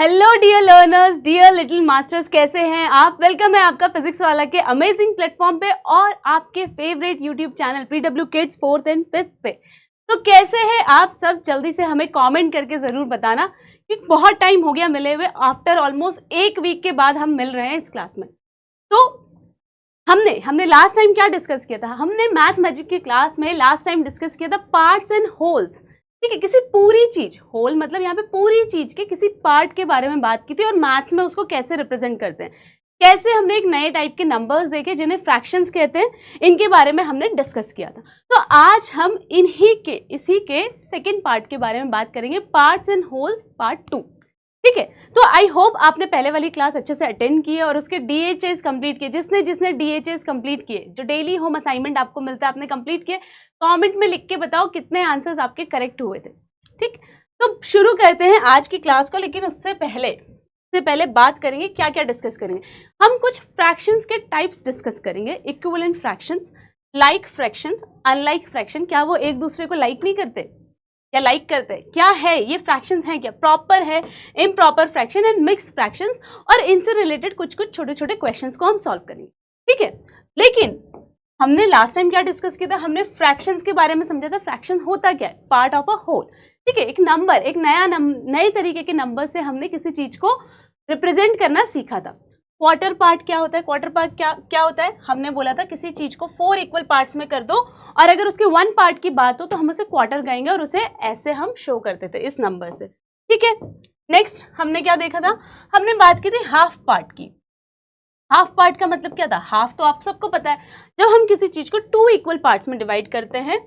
Hello dear learners, dear little masters, कैसे हैं आप। वेलकम है आपका फिजिक्स वाला के अमेजिंग प्लेटफॉर्म पे और आपके favourite YouTube channel PW kids 4th and 5th पे। तो कैसे हैं आप सब, जल्दी से हमें कमेंट करके ज़रूर बताना कि बहुत टाइम हो गया मिले हुए। आफ्टर ऑलमोस्ट 1 वीक के बाद हम मिल रहे हैं इस क्लास में। तो हमने लास्ट टाइम क्या डिस्कस किया था, हमने मैथ मैजिक की क्लास में लास्ट टाइम डिस्कस किया था पार्ट्स एंड होल्स। ठीक है, किसी पूरी चीज, होल मतलब यहाँ पे पूरी चीज के किसी पार्ट के बारे में बात की थी और मैथ्स में उसको कैसे रिप्रेजेंट करते हैं, कैसे हमने एक नए टाइप के नंबर्स देखे जिन्हें फ्रैक्शंस कहते हैं, इनके बारे में हमने डिस्कस किया था। तो आज हम इसी के सेकेंड पार्ट के बारे में बात करेंगे, पार्ट्स एंड होल्स पार्ट 2। ठीक है, तो आई होप आपने पहले वाली क्लास अच्छे से अटेंड की है और उसके DHAs कंप्लीट किए। जिसने DHAs कंप्लीट किए, जो डेली होम असाइनमेंट आपको मिलता है, आपने कंप्लीट किए, कमेंट में लिख के बताओ कितने आंसर्स आपके करेक्ट हुए थे। ठीक, तो शुरू करते हैं आज की क्लास को। लेकिन उससे पहले बात करेंगे क्या क्या डिस्कस करेंगे। हम कुछ फ्रैक्शंस के टाइप्स डिस्कस करेंगे, equivalent fractions, like fractions, unlike fraction. क्या वो एक दूसरे को लाइक नहीं करते या लाइक करते हैं? क्या है ये फ्रैक्शंस हैं, क्या प्रॉपर है, improper fraction and mix fractions, और इनसे रिलेटेड कुछ छोटे छोटे क्वेश्चंस को हम सॉल्व करेंगे। ठीक है, लेकिन हमने लास्ट टाइम क्या डिस्कस किया था, हमने फ्रैक्शंस के बारे में समझा था। फ्रैक्शन होता क्या है, पार्ट ऑफ अ होल। ठीक है, एक नंबर, एक नए तरीके के नंबर से हमने किसी चीज को रिप्रेजेंट करना सीखा था। क्वार्टर पार्ट क्या होता है, क्वार्टर पार्ट क्या होता है, हमने बोला था किसी चीज को 4 इक्वल पार्ट्स में कर दो और अगर उसके 1 पार्ट की बात हो तो हम उसे क्वार्टर कहेंगे और उसे ऐसे हम शो करते थे इस नंबर से। ठीक है, नेक्स्ट हमने क्या देखा था, हमने बात की थी हाफ पार्ट की। हाफ पार्ट का मतलब क्या था, हाफ तो आप सबको पता है, जब हम किसी चीज को 2 इक्वल पार्ट्स में डिवाइड करते हैं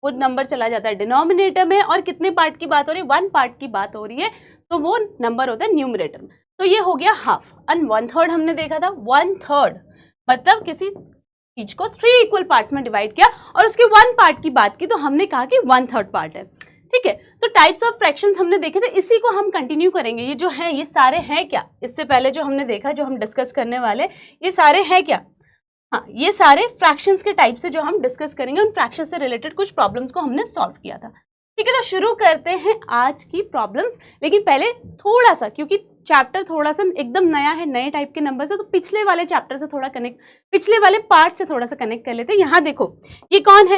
वो नंबर चला जाता है डिनोमिनेटर में, और कितने पार्ट की बात हो रही है, 1 पार्ट की बात हो रही है, तो वो नंबर होता है न्यूमरेटर में। तो ये हो गया हाफ। एंड 1/3 हमने देखा था। 1/3 मतलब किसी चीज को 3 इक्वल पार्ट्स में डिवाइड किया और उसके 1 पार्ट की बात की तो हमने कहा कि 1/3 पार्ट है। ठीक है, तो टाइप्स ऑफ फ्रैक्शंस हमने देखे थे, इसी को हम कंटिन्यू करेंगे। ये जो है ये सारे हैं क्या, इससे पहले जो हमने देखा, जो हम डिस्कस करने वाले, ये सारे हैं क्या, हाँ ये सारे फ्रैक्शंस के टाइप से जो हम डिस्कस करेंगे, उन फ्रैक्शन से रिलेटेड कुछ प्रॉब्लम्स को हमने सॉल्व किया था। ठीक है, तो शुरू करते हैं आज की प्रॉब्लम्स। लेकिन पहले थोड़ा सा, क्योंकि चैप्टर थोड़ा सा एकदम नया है, नए टाइप के नंबर से, तो पिछले वाले चैप्टर से थोड़ा पिछले वाले पार्ट से थोड़ा सा कनेक्ट कर लेते हैं। यहाँ देखो, ये कौन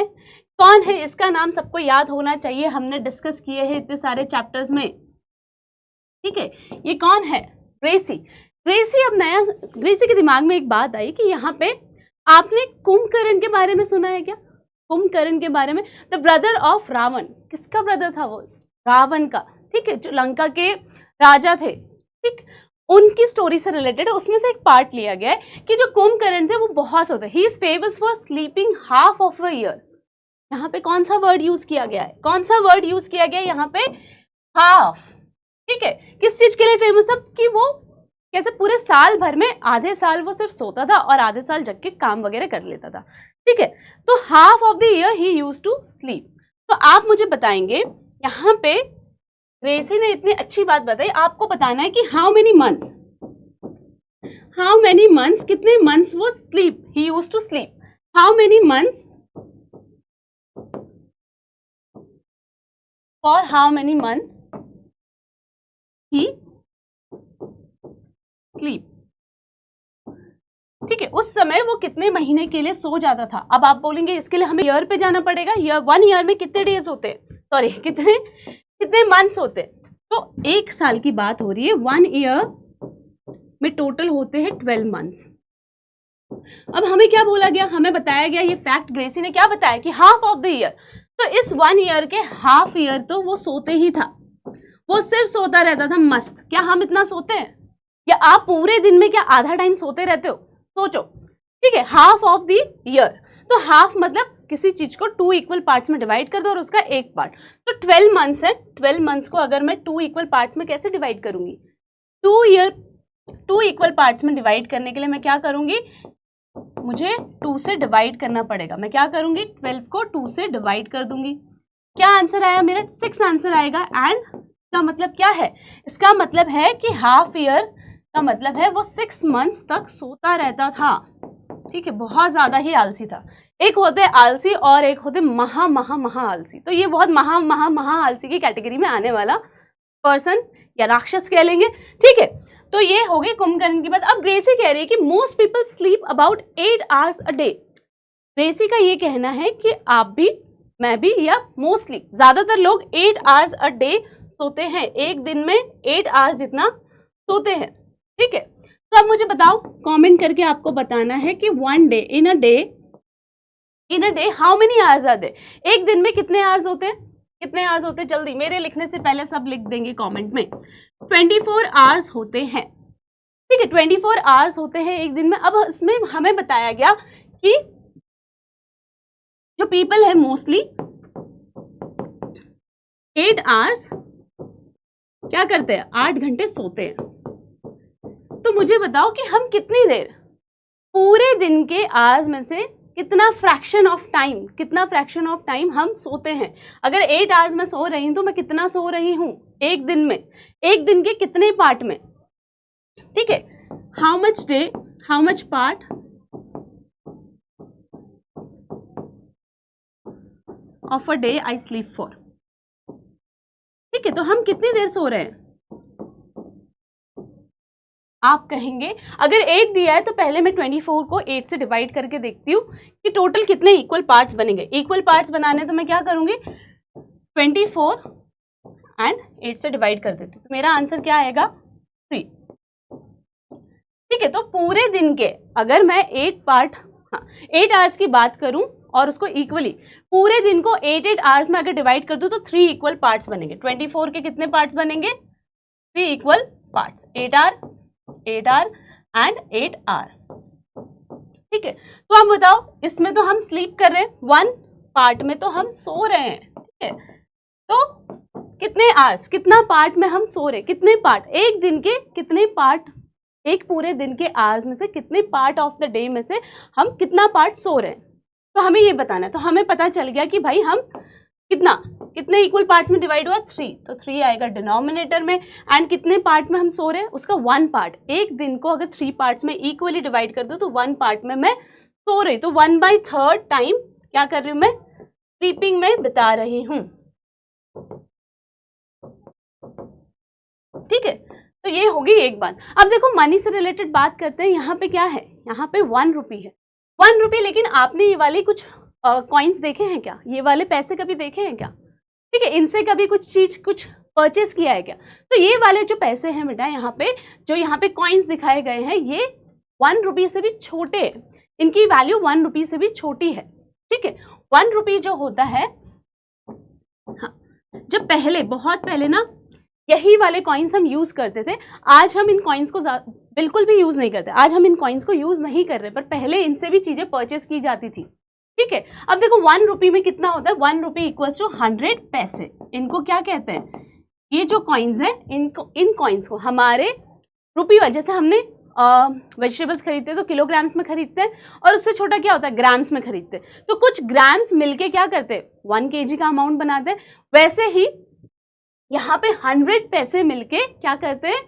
है, इसका नाम सबको याद होना चाहिए, हमने डिस्कस किए हैं इतने सारे चैप्टर्स में। ठीक है, ये कौन है, ग्रेसी। ग्रेसी के दिमाग में एक बात आई कि यहाँ पे आपने कुंभकर्ण के बारे में सुना है क्या, कुंभकर्ण के बारे में, द ब्रदर ऑफ रावण। किसका ब्रदर था वो, रावण का। ठीक है, जो लंका के राजा थे, ठीक, उनकी स्टोरी से रिलेटेड उसमें से एक पार्ट लिया गया है कि जो कुंभकर्ण थे वो बहुत सोते, he is famous for sleeping half of a year. यहाँ पे कौन सा वर्ड यूज किया गया है, यहाँ पे, हाफ। ठीक है, किस चीज के लिए फेमस था, कि वो कैसे पूरे साल भर में आधे साल वो सिर्फ सोता था और आधे साल जग के काम वगैरह कर लेता था। ठीक है, तो half of the year he used to sleep. तो आप मुझे बताएंगे, यहाँ पे ग्रेसी ने इतनी अच्छी बात बताई, आपको बताना है कि हाउ मेनी मंथ्स, कितने मंथ्स वो sleep, he used to sleep, how many months, for how many months he sleep. ठीक है, उस समय वो कितने महीने के लिए सो जाता था। अब आप बोलेंगे इसके लिए हमें ईयर पे जाना पड़ेगा, 1 ईयर में कितने डेज होते, सॉरी कितने मंथ्स होते। तो 1 साल की बात हो रही है, 1 ईयर में टोटल होते हैं 12 मंथ्स। अब हमें क्या बोला गया, हमें बताया गया, ये फैक्ट ग्रेसी ने क्या बताया कि हाफ ऑफ द ईयर, तो इस 1 ईयर के हाफ ईयर तो वो सोते ही था, वो सिर्फ सोता रहता था मस्त। क्या हम इतना सोते हैं, या आप पूरे दिन में क्या आधा टाइम सोते रहते हो, सोचो। ठीक है, हाफ ऑफ द ईयर, तो हाफ मतलब किसी चीज को 2 इक्वल पार्ट्स में डिवाइड कर दो और उसका 1 पार्ट, तो 12 मंथ्स है। 12 मंथ्स को अगर मैं 2 इक्वल पार्ट्स में कैसे डिवाइड करूंगी, 2 इक्वल पार्ट्स में डिवाइड करने के लिए मैं क्या करूंगी, मुझे 2 से डिवाइड करना पड़ेगा। मैं क्या करूंगी, 12 को 2 से डिवाइड कर दूंगी। क्या आंसर आया मेरा, 6 आंसर आएगा। एंड इसका मतलब क्या है, इसका मतलब है कि हाफ ईयर का मतलब है वो 6 मंथ्स तक सोता रहता था। ठीक है, बहुत ज्यादा ही आलसी था। एक होते आलसी और एक होते महा आलसी, तो ये बहुत महा आलसी की कैटेगरी में आने वाला पर्सन या राक्षस कह लेंगे, ठीक है। तो ये हो गई कुंभकर्ण की बात। अब ग्रेसी कह रही है कि most people sleep about 8 hours a day. Gracie का ये कहना है कि आप भी, मैं भी, या मोस्टली ज्यादातर लोग 8 आवर्स अ डे सोते हैं, एक दिन में 8 आवर्स जितना सोते हैं, ठीक है। तो अब मुझे बताओ, कमेंट करके आपको बताना है कि one day in a day how many hours are they, एक दिन में कितने आवर्स होते हैं, कितने आवर्स होते हैं, जल्दी, मेरे लिखने से पहले सब लिख देंगे कमेंट में। 24 आवर्स होते हैं, ठीक है, 24 आवर्स होते हैं एक दिन में। अब इसमें हमें बताया गया कि जो पीपल है मोस्टली 8 आवर्स क्या करते हैं, 8 घंटे सोते हैं। तो मुझे बताओ कि हम कितनी देर पूरे दिन के आवर्स में से कितना फ्रैक्शन ऑफ टाइम हम सोते हैं। अगर 8 आवर्स में सो रही हूं तो मैं कितना सो रही हूं एक दिन में, एक दिन के कितने पार्ट में, ठीक है। How much part of a day I sleep for, ठीक है। तो हम कितनी देर सो रहे हैं, आप कहेंगे अगर 8 दिया है तो पहले मैं 24 को 8 से डिवाइड करके देखती हूँ कि टोटल कितने इक्वल पार्ट्स बनेंगे। इक्वल पार्ट्स बनाने तो मैं क्या करूंगी, 24 एंड 8 से डिवाइड कर देती हूँ, तो मेरा आंसर क्या आएगा, 3, ठीक है। तो पूरे दिन के अगर मैं 8 आवर्स की बात करूं और उसको इक्वली पूरे दिन को 8 आवर्स में अगर डिवाइड कर दूं तो 3 इक्वल पार्ट्स बनेंगे। 24 के कितने पार्ट्स बनेंगे, 3 equal parts, 8 hour and 8 hour, ठीक है। तो आप बताओ, इसमें तो हम स्लीप कर रहे हैं, 1 पार्ट में तो हम सो रहे हैं, ठीक है। तो कितने आवर्स, कितना पार्ट में हम सो रहे, कितने पार्ट, एक दिन के कितने पार्ट, एक पूरे दिन के आवर्स में से कितने पार्ट ऑफ द डे में से हम कितना पार्ट सो रहे हैं, तो हमें ये बताना है। तो हमें पता चल गया कि भाई हम कितने इक्वल पार्ट्स में डिवाइड हुआ, 3, तो 3 आएगा डिनोमिनेटर में। एंड कितने पार्ट में हम सो रहे हैं, उसका 1 पार्ट, एक दिन को अगर 3 पार्ट्स में इक्वली डिवाइड कर दूं तो 1 पार्ट में मैं सो रही, तो 1/3 टाइम क्या कर रही हूं मैं, स्लीपिंग में बिता रही हूं, ठीक है। तो ये होगी एक बात। अब देखो मनी से रिलेटेड बात करते हैं, यहाँ पे क्या है, यहाँ पे 1 रुपी है, 1 रुपी। लेकिन आपने ये वाली कुछ कॉइन्स देखे हैं क्या, ये वाले पैसे कभी देखे हैं क्या, ठीक है, इनसे कभी कुछ परचेस किया है क्या। तो ये वाले जो पैसे हैं बेटा, यहाँ पे जो यहाँ पे कॉइन्स दिखाए गए हैं, ये 1 रुपी से भी छोटे हैं, इनकी वैल्यू 1 रुपी से भी छोटी है, ठीक है। 1 रुपी जो होता है, हाँ, जब पहले, बहुत पहले ना यही वाले कॉइन्स हम यूज करते थे। आज हम इन कॉइन्स को बिल्कुल भी यूज नहीं करते, आज हम इन कॉइन्स को यूज नहीं कर रहे, पर पहले इनसे भी चीजें परचेस की जाती थी, ठीक है। अब देखो 1 रुपी में कितना होता है, 1 रुपी इक्वल्स टू 100 पैसे। इनको क्या कहते हैं, ये जो कॉइन्स है, इन कॉइन्स को हमारे रुपी, जैसे हमने वेजिटेबल्स खरीदते हैं तो किलोग्राम्स में खरीदते हैं, और उससे छोटा क्या होता है, ग्राम्स में खरीदते हैं। तो कुछ ग्राम्स मिलके क्या करते हैं, 1 kg का अमाउंट बनाते हैं। वैसे ही यहाँ पे 100 पैसे मिलके क्या करते हैं,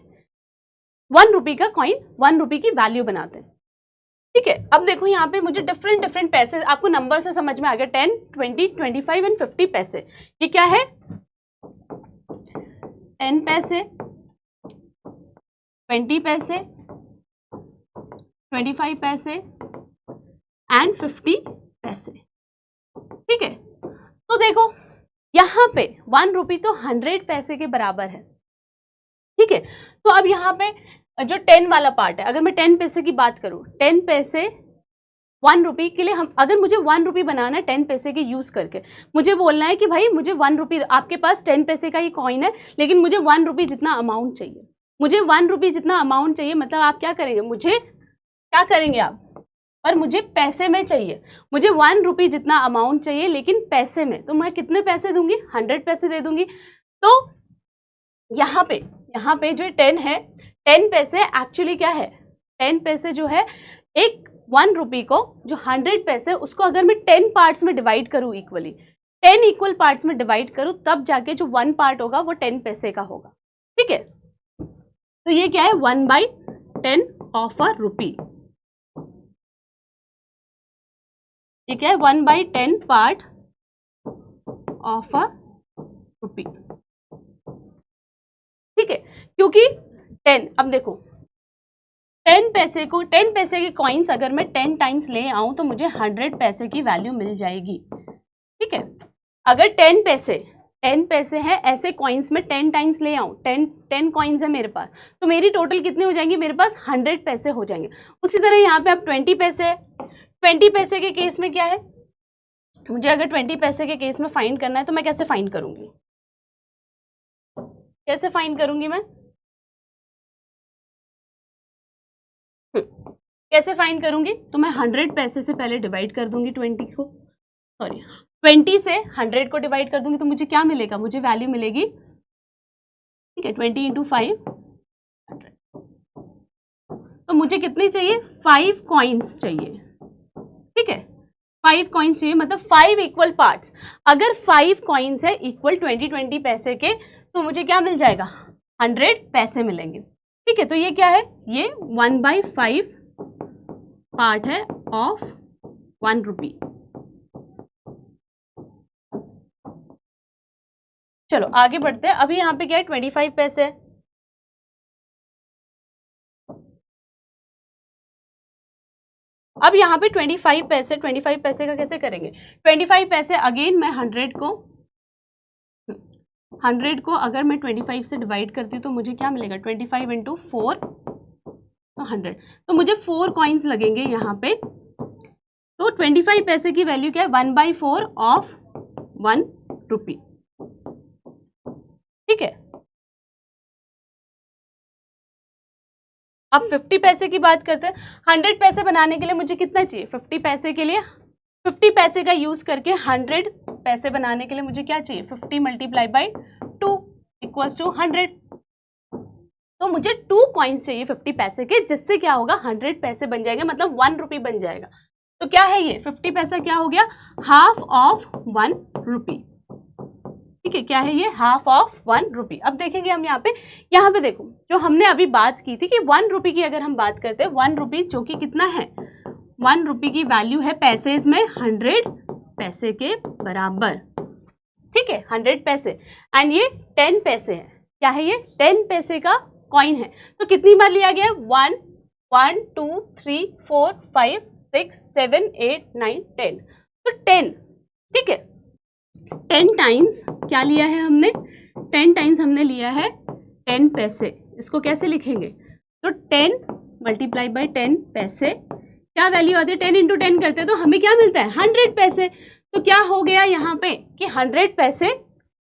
1 रुपी का कॉइन, 1 रुपी की वैल्यू बनाते हैं, ठीक है। अब देखो यहाँ पे मुझे डिफरेंट पैसे, आपको नंबर से समझ में आ गया, 10, 20, 25 एंड 50 पैसे। ये क्या है, 10 पैसे, 20 पैसे, 25 पैसे एंड 50 पैसे, ठीक है। तो देखो यहाँ पे 1 रुपी तो 100 पैसे के बराबर है, ठीक है। तो अब यहाँ पे जो 10 वाला पार्ट है, अगर मैं 10 पैसे की बात करूं, 10 पैसे 1 रुपी के लिए, हम अगर मुझे 1 रुपी बनाना है 10 पैसे के यूज करके, मुझे बोलना है कि भाई मुझे 1 रुपी, आपके पास 10 पैसे का ही कॉइन है लेकिन मुझे 1 रुपी जितना अमाउंट चाहिए, मुझे 1 रुपी जितना अमाउंट चाहिए, मतलब आप क्या करेंगे, मुझे क्या करेंगे आप, पर मुझे पैसे में चाहिए, मुझे 1 रुपी जितना अमाउंट चाहिए लेकिन पैसे में, तो मैं कितने पैसे दूंगी, 100 पैसे दे दूंगी। तो यहाँ पे जो 10 है, 10 पैसे एक्चुअली क्या है, 10 पैसे जो है, एक 1 रुपी को जो 100 पैसे, उसको अगर मैं 10 पार्ट्स में डिवाइड करूँ इक्वली, 10 इक्वल पार्ट्स में डिवाइड करूँ, तब जाके जो 1 पार्ट होगा वो 10 पैसे का होगा, ठीक है। तो ये क्या है, 1/10 ऑफ अ रुपी, ये क्या है, 1/10 पार्ट ऑफ अ रुपी, ठीक है, क्योंकि 10, अब देखो 10 पैसे को 10 पैसे के कॉइन्स अगर मैं 10 टाइम्स ले आऊं तो मुझे 100 पैसे की वैल्यू मिल जाएगी। ठीक है, अगर 10 पैसे हैं ऐसे कॉइन्स में 10 टाइम्स ले आऊं, 10 कॉइन्स है मेरे पास, तो मेरी टोटल कितने हो जाएंगे, मेरे पास 100 पैसे हो जाएंगे। उसी तरह यहाँ पे अब 20 पैसे है, 20 पैसे के केस में क्या है, मुझे अगर 20 पैसे के केस में फाइंड करना है तो मैं कैसे फाइंड करूंगी, कैसे फाइंड करूंगी मैं, कैसे फाइंड करूंगी, तो मैं 100 पैसे से पहले डिवाइड कर दूंगी 20 को, सॉरी 20 से 100 को डिवाइड कर दूंगी, तो मुझे क्या मिलेगा, मुझे वैल्यू मिलेगी, ठीक है 20 इंटू 5 100, तो मुझे कितने चाहिए, 5 कॉइन्स चाहिए। ठीक है, 5 कॉइन्स चाहिए, मतलब 5 इक्वल पार्ट्स। अगर 5 कॉइन्स है इक्वल 20 पैसे के, तो मुझे क्या मिल जाएगा, 100 पैसे मिलेंगे। ठीक है, तो ये क्या है, ये 1/5 पार्ट है ऑफ 1 रुपी। चलो आगे बढ़ते हैं। अभी यहाँ पे क्या है, 25 पैसे है, अब यहाँ पे 25 पैसे का कैसे करेंगे, 25 पैसे अगेन मैं 100 को अगर मैं 25 से डिवाइड करती हूँ तो मुझे क्या मिलेगा, 25 इंटू 4 तो 100, तो मुझे 4 कॉइन्स लगेंगे यहाँ पे। तो 25 पैसे की वैल्यू क्या है, 1/4 ऑफ 1 रुपी। ठीक है, अब 50 पैसे की बात करते हैं। 100 पैसे बनाने के लिए मुझे कितना चाहिए, 50 पैसे के लिए 50 पैसे का यूज करके 100 पैसे बनाने के लिए मुझे क्या चाहिए, 50 मल्टीप्लाई बाई 2 इक्वल्स टू 100। तो मुझे 2 कॉइन्स चाहिए 50 पैसे के, जिससे क्या होगा, 100 पैसे बन जाएंगे, मतलब 1 रुपी बन जाएगा। तो क्या है ये 50 पैसा क्या हो गया, हाफ ऑफ 1 रुपी। ठीक है, क्या है ये, हाफ ऑफ 1 रुपी। अब देखेंगे हम यहाँ पे देखो, जो हमने अभी बात की थी कि 1 रुपी की अगर हम बात करते हैं, 1 रुपी जो कि कितना है, 1 रुपी की वैल्यू है पैसेज में 100 पैसे के बराबर। ठीक है, 100 पैसे, एंड ये 10 पैसे है, क्या है ये, 10 पैसे का कॉइन है। तो कितनी बार लिया गया है, 1 1 2 3 4 5 6 7 8 9 10, तो 10। ठीक है, 10 टाइम्स क्या लिया है हमने, 10 टाइम्स हमने लिया है 10 पैसे। इसको कैसे लिखेंगे, तो 10 मल्टीप्लाई बाई 10 पैसे, क्या वैल्यू आती है, 10 इंटू 10 करते हैं तो हमें क्या मिलता है, 100 पैसे। तो क्या हो गया यहाँ पे कि 100 पैसे,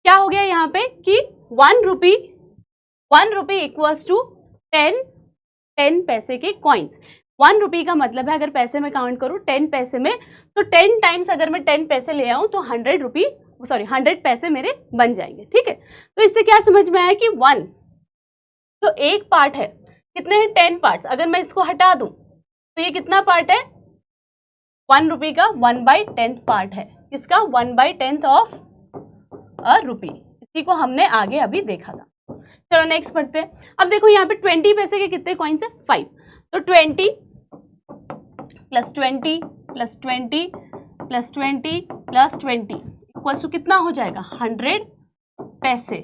क्या हो गया यहाँ पे कि 1 रुपी इक्वल्स टू 10 पैसे के कॉइन्स। 1 रुपी का मतलब है, अगर पैसे में काउंट करूँ 10 पैसे में, तो 10 टाइम्स अगर मैं 10 पैसे ले आऊँ तो 100 पैसे मेरे बन जाएंगे। ठीक है, तो इससे क्या समझ में आया कि 1 तो एक पार्ट है, कितने हैं, 10 पार्ट्स। अगर मैं इसको हटा दूं तो ये कितना पार्ट है, 1 रुपी का 1/10 पार्ट है, इसका 1/10 ऑफ अ रुपी। इसी को हमने आगे अभी देखा था। चलो नेक्स्ट पढ़ते हैं। अब देखो यहाँ पे 20 पैसे के कितने कॉइन्स है, 5, तो 20 plus 20 plus 20 plus 20 plus 20 equals to कितना हो जाएगा, 100 पैसे।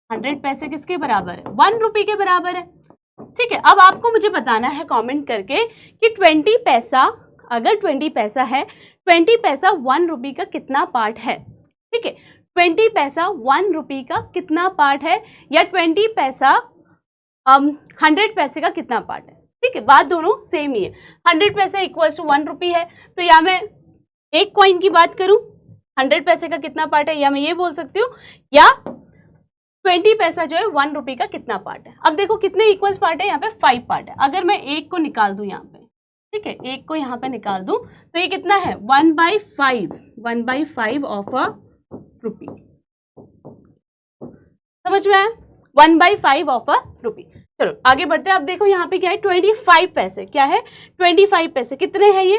100 पैसे किसके बराबर है, 1 रुपी के बराबर है। ठीक है, अब आपको मुझे बताना है कमेंट करके कि 20 पैसा, अगर 20 पैसा है, 20 पैसा 1 रुपी का कितना पार्ट है। ठीक है, 20 पैसा 1 रुपी का कितना पार्ट है, या 20 पैसा 100 पैसे का कितना पार्ट है। ठीक है, बात दोनों सेम ही है। 100 पैसे इक्वल्स टू 1 रुपी है, तो या मैं एक कॉइन की बात करूं 100 पैसे का कितना पार्ट है, या मैं ये बोल सकती हूँ, या 20 पैसा जो है 1 रुपी का कितना पार्ट है। अब देखो कितने इक्वल्स पार्ट है, यहाँ पे 5 पार्ट है। अगर मैं एक को निकाल दूं यहाँ पे, ठीक है, एक को यहाँ पे निकाल दूं तो ये कितना है, 1/5 ऑफ अ रुपी। समझ में आया, 1/5 ऑफ अ रुपी। चलो आगे बढ़ते हैं। अब देखो यहाँ पे क्या है, 25 पैसे, क्या है, 25 पैसे कितने हैं ये,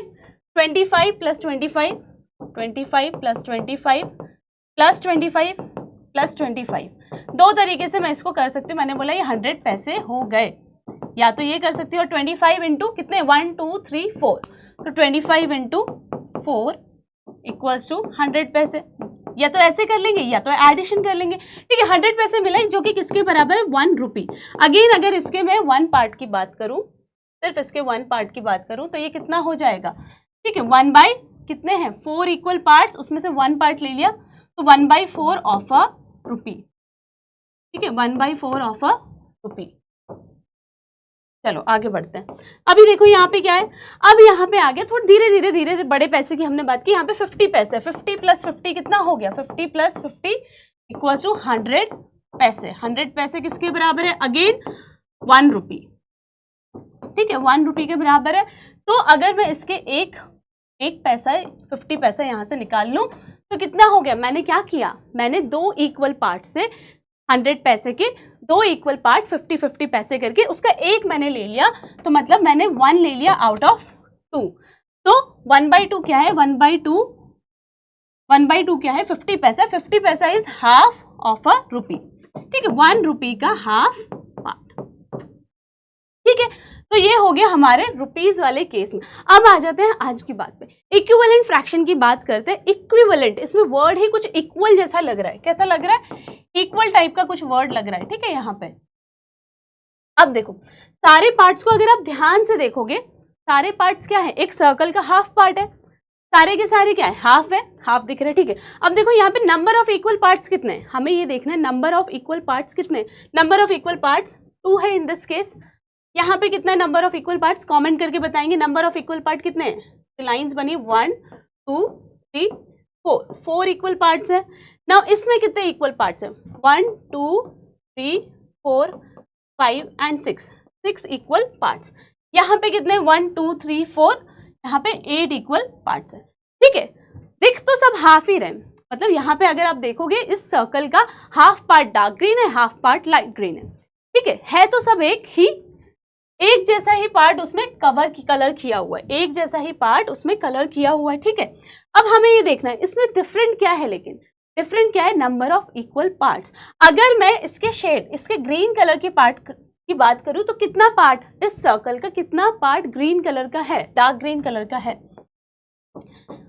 25 प्लस 25 25 प्लस 25 प्लस 25 प्लस 25। दो तरीके से मैं इसको कर सकती हूँ। मैंने बोला ये 100 पैसे हो गए, या तो ये कर सकती हूँ 25 इंटू कितने, 1 2 3 4, तो 25 इंटू 4 इक्वल्स टू 100 पैसे। या तो ऐसे कर लेंगे या तो एडिशन कर लेंगे। ठीक है, 100 पैसे मिले जो कि किसके बराबर है, 1 रुपी। अगेन अगर इसके मैं 1 पार्ट की बात करूं, सिर्फ इसके 1 पार्ट की बात करूं तो ये कितना हो जाएगा, ठीक है, 1 बाई कितने हैं 4 इक्वल पार्ट्स, उसमें से 1 पार्ट ले लिया तो 1/4 ऑफ अ रुपी। ठीक है, 1/4 ऑफ अ रुपी। चलो आगे बढ़ते हैं। अभी देखो यहाँ पे क्या है, अब यहाँ पे आ गया थोड़ा धीरे धीरे बड़े पैसे की हमने बात की। यहाँ पे 50 पैसे, 50 + 50 कितना हो गया, 50 + 50 इक्वल्स टू 100 पैसे। 100 पैसे किसके बराबर है, अगेन 1 रुपी। ठीक है, 1 रुपी के बराबर है। तो अगर मैं इसके एक पैसा 50 पैसा यहाँ से निकाल लूँ तो कितना हो गया, मैंने क्या किया, मैंने 2 इक्वल पार्ट से 100 पैसे के 2 इक्वल पार्ट 50-50 पैसे करके उसका एक मैंने ले लिया, तो मतलब मैंने 1 ले लिया आउट ऑफ 2। तो 1/2 क्या है, 1/2 क्या है, 50 पैसा। 50 पैसा इज हाफ ऑफ अ रुपी। ठीक है, 1 रुपी का हाफ पार्ट। ठीक है, तो ये हो गया हमारे रुपीज वाले केस में। अब आ जाते हैं आज की बात पे, इक्विवेलेंट फ्रैक्शन की बात करते हैं। इक्विवेलेंट, इसमें वर्ड ही कुछ इक्वल जैसा लग रहा है, कैसा लग रहा है, इक्वल टाइप का कुछ वर्ड लग रहा है। ठीक है, यहाँ पे अब देखो सारे पार्ट्स को अगर आप ध्यान से देखोगे, सारे पार्ट्स क्या है, एक सर्कल का हाफ पार्ट है, सारे के सारे क्या है, हाफ है, हाफ दिख रहे हैं। ठीक है, अब देखो यहाँ पे नंबर ऑफ इक्वल पार्ट्स कितने हैं, हमें ये देखना है नंबर ऑफ इक्वल पार्ट्स कितने। नंबर ऑफ इक्वल पार्ट्स 2 है इन दिस केस। यहाँ पे कितना है number of equal parts, comment करके बताएंगे नंबर ऑफ इक्वल पार्ट कितने हैं। लाइंस बनी 1 2 3 4 इक्वल पार्ट्स है। नाउ इसमें कितने इक्वल पार्ट्स है, 1 2 3 4 5 एंड 6 इक्वल पार्ट्स। यहाँ पे कितने 1 2 3 4, यहाँ पे 8 इक्वल पार्ट्स है। ठीक है, दिख तो सब हाफ ही रहे, मतलब यहाँ पे अगर आप देखोगे इस सर्कल का हाफ पार्ट डार्क ग्रीन है, हाफ पार्ट लाइट ग्रीन है। ठीक है तो सब एक जैसा ही पार्ट उसमें कलर किया हुआ है, एक जैसा ही पार्ट उसमें कलर किया हुआ है। ठीक है, अब हमें ये देखना है इसमें डिफरेंट क्या है, लेकिन डिफरेंट क्या है, नंबर ऑफ इक्वल पार्ट्स। अगर मैं इसके शेड, इसके ग्रीन कलर के पार्ट की बात करूं तो कितना पार्ट इस सर्कल का, कितना पार्ट ग्रीन कलर का है, डार्क ग्रीन कलर का है।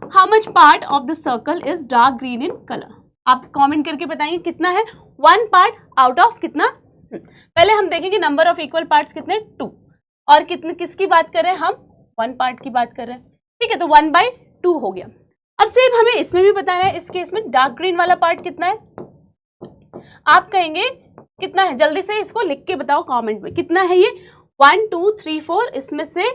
How much part of the circle is dark green in colour, आप कमेंट करके बताइए कितना है, 1 पार्ट आउट ऑफ कितना। पहले हम देखेंगे नंबर ऑफ इक्वल पार्ट्स कितने, 2, और कितने किसकी बात कर रहे हैं हम, 1 पार्ट की बात कर रहे हैं। ठीक है, तो 1/2 हो गया। अब सिर्फ हमें इसमें भी बताना है, इस केस में डार्क ग्रीन वाला पार्ट कितना है, आप कहेंगे कितना है, जल्दी से इसको लिख के बताओ कमेंट में कितना है ये। 1 2 3 4, इसमें से